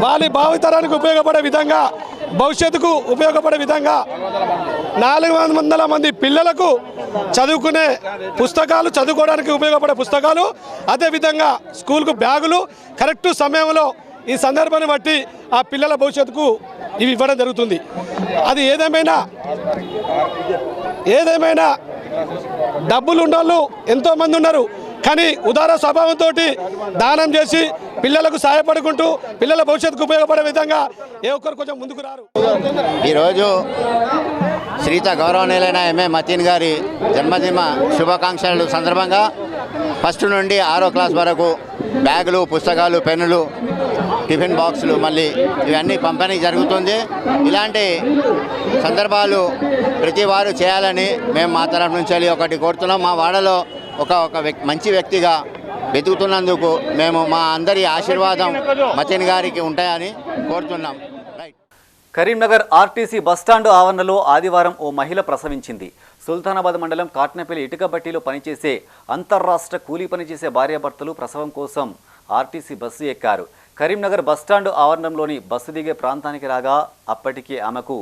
Q: వారి భావితరానికి ఉపయోగపడే విధంగా, భవిష్యత్తుకు ఉపయోగపడే విధంగా 400 మంది పిల్లలకు చదువుకునే పుస్తకాలు, చదువుకోవడానికి ఉపయోగపడే పుస్తకాలు, అదేవిధంగా స్కూల్కు బ్యాగులు కరెక్ట్ సమయంలో ఈ సందర్భాన్ని బట్టి ఆ పిల్లల భవిష్యత్తుకు ఇవి ఇవ్వడం జరుగుతుంది. అది ఏదేమైనా డబ్బులు ఉన్నోళ్ళు ఎంతోమంది ఉన్నారు. కానీ ఉదార స్వభావంతో దానం చేసి పిల్లలకు సహాయపడుకుంటూ పిల్లల భవిష్యత్తుకు ఉపయోగపడే విధంగా ఏ ఒక్కరు కొంచెం ముందుకు రారు.
R: ఈరోజు శ్రీత గౌరవనీయులైన ఎంఏ మతిన్ గారి జన్మదిన శుభాకాంక్షలు సందర్భంగా 1st నుండి 6వ క్లాస్ వరకు బ్యాగులు, పుస్తకాలు, పెన్నులు, టిఫిన్ బాక్సులు మళ్ళీ ఇవన్నీ పంపిణీ జరుగుతుంది. ఇలాంటి సందర్భాలు ప్రతి వారు చేయాలని మేము మా తరఫు నుంచి ఒకటి కోరుతున్నాం. మా వాడలో ఒక మంచి వ్యక్తిగా వెతుకుతున్నందుకు మేము మా అందరి ఆశీర్వాదం మతిన్ గారికి ఉంటాయని కోరుతున్నాం.
C: కరీంనగర్ ఆర్టీసీ బస్టాండు ఆవరణలో ఆదివారం ఓ మహిళ ప్రసవించింది. సుల్తానాబాద్ మండలం కాట్నపల్లి ఇటుక బట్టీలో పనిచేసే అంతర్రాష్ట్ర కూలీ పనిచేసే భార్యాభర్తలు ప్రసవం కోసం ఆర్టీసీ బస్సు ఎక్కారు. కరీంనగర్ బస్టాండు ఆవరణంలోని బస్సు దిగే ప్రాంతానికి రాగా అప్పటికే ఆమెకు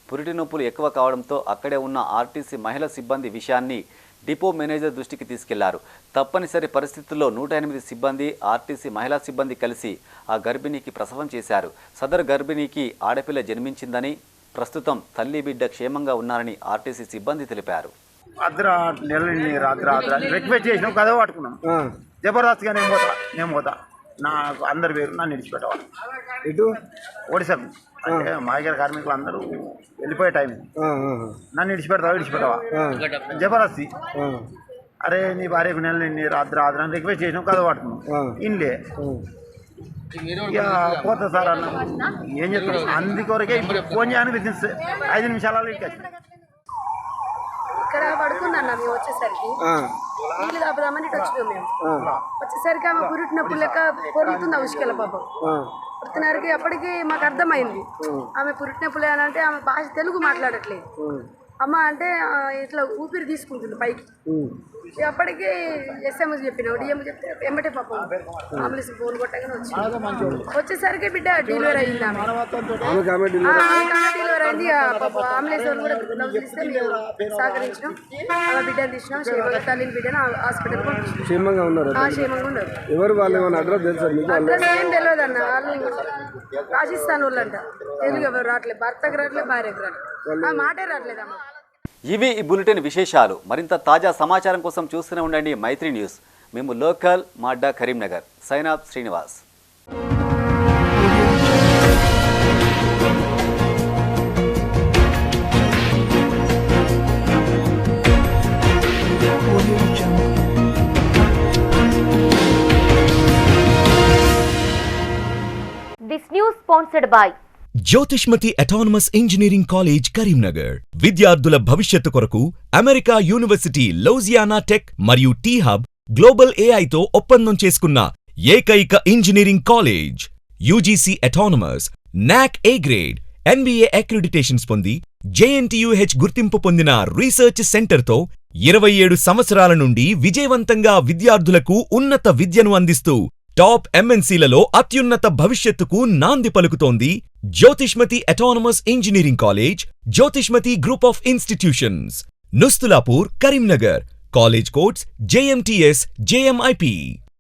C: పురిటి నొప్పులు ఎక్కువ కావడంతో అక్కడే ఉన్న ఆర్టీసీ మహిళా సిబ్బంది విషయాన్ని డిపో మేనేజర్ దృష్టికి తీసుకెళ్లారు. తప్పనిసరి పరిస్థితుల్లో 108 సిబ్బంది, ఆర్టీసీ మహిళా సిబ్బంది కలిసి ఆ గర్భిణికి ప్రసవం చేశారు. సదరు గర్భిణికి ఆడపిల్ల జన్మించిందని, ప్రస్తుతం తల్లి బిడ్డ క్షేమంగా ఉన్నారని ఆర్టీసీ సిబ్బంది తెలిపారు.
P: రిక్వెస్ట్ చేసినాం, కథ పట్టుకున్నాం. జబర్దస్త్గా నేను పోతా నాకు అందరు పేరు నన్ను విడిచిపెట్టవాలి. ఇటు ఒడిశాకు అంటే మాయగారి కార్మికులు అందరూ వెళ్ళిపోయే టైం, నన్ను విడిచిపెట్టవా జబర్దస్తి. అరే నీ భార్యకు నెల రాత్రి అని రిక్వెస్ట్ చేసినాం, కథ పట్టుకున్నాం. ఇన్లే ఇక పోతా సార్ అన్న, ఏం చెప్తాను. అందుకొరకే ఇప్పుడు ఫోన్ చేయడానికి విత్ 5 నిమిషాలలో ఇక్కడ
S: పడుకున్నాను. మేము వచ్చేసరికి నీళ్ళు తాపుదామని ఇటు వచ్చినాం. మేము వచ్చేసరికి ఆమె పురిటినప్పుడు లెక్క పొరుగుతుంది ఉసుకెళ్ళ పాపం. పుడుతున్నరికి అప్పటికి మాకు అర్థమైంది ఆమె పురిటినప్పులే అని. అంటే ఆమె భాష తెలుగు మాట్లాడట్లేదు. అమ్మ అంటే ఇట్లా ఊపిరి తీసుకుంటుంది పైకి. అప్పటికి ఎస్ఎంఎస్ చెప్పినావు, డిఎం చెప్తే ఎంబటే పాపం అంబులెన్స్ ఫోన్ కొట్టగానే వచ్చేసరికి బిడ్డ డెలివరీ అయింది. ఆమె డెలివరీ అయింది. అంబులెన్స్ వాళ్ళు కూడా నవ్వులు ఇస్తే మేము సహకరించినాం. ఆమె బిడ్డను తీసినాం. క్షేమంగా తల్లిని బిడ్డను హాస్పిటల్ పంపించాం. క్షేమంగా ఉన్నారు. ఎవరు వాళ్ళు అడ్రస్ ఏం తెలియదు అన్న. వాళ్ళు రాజస్థాన్ వాళ్ళు అంట. తెలుగు ఎవరు రావట్లేదు, భర్తకు రావట్లేదు, భార్యకు రావట్లేదు, ఆ మాటే రావట్లేదు అమ్మ.
C: ఇవి ఈ బులెటిన్ విశేషాలు. మరింత తాజా సమాచారం కోసం చూస్తూనే ఉండండి మైత్రి న్యూస్. మేము లోకల్ మాడ్డా Karimnagar. Sign off Srinivas.
A: This news sponsored by
B: Jyothishmathi autonomous engineering college Karimnagar. విద్యార్థుల భవిష్యత్తు కొరకు అమెరికా యూనివర్సిటీ లౌజియానా టెక్ మరియు టీ హబ్ గ్లోబల్ ఏఐతో ఒప్పందం చేసుకున్న ఏకైక ఇంజనీరింగ్ కాలేజ్. యూజీసీ అటానమస్, నాక్ ఏ గ్రేడ్, NBA అక్రిడిటేషన్స్ పొంది JNTUH గుర్తింపు పొందిన రీసెర్చ్ సెంటర్తో 27 సంవత్సరాల నుండి విజయవంతంగా విద్యార్థులకు ఉన్నత విద్యను అందిస్తూ టాప్ MNCలలో అత్యున్నత భవిష్యత్తుకు నాంది పలుకుతోంది Jyotishmati Autonomous Engineering College, Jyotishmati Group of Institutions, Nustulapur, Karimnagar. College codes JMTS, JMIP.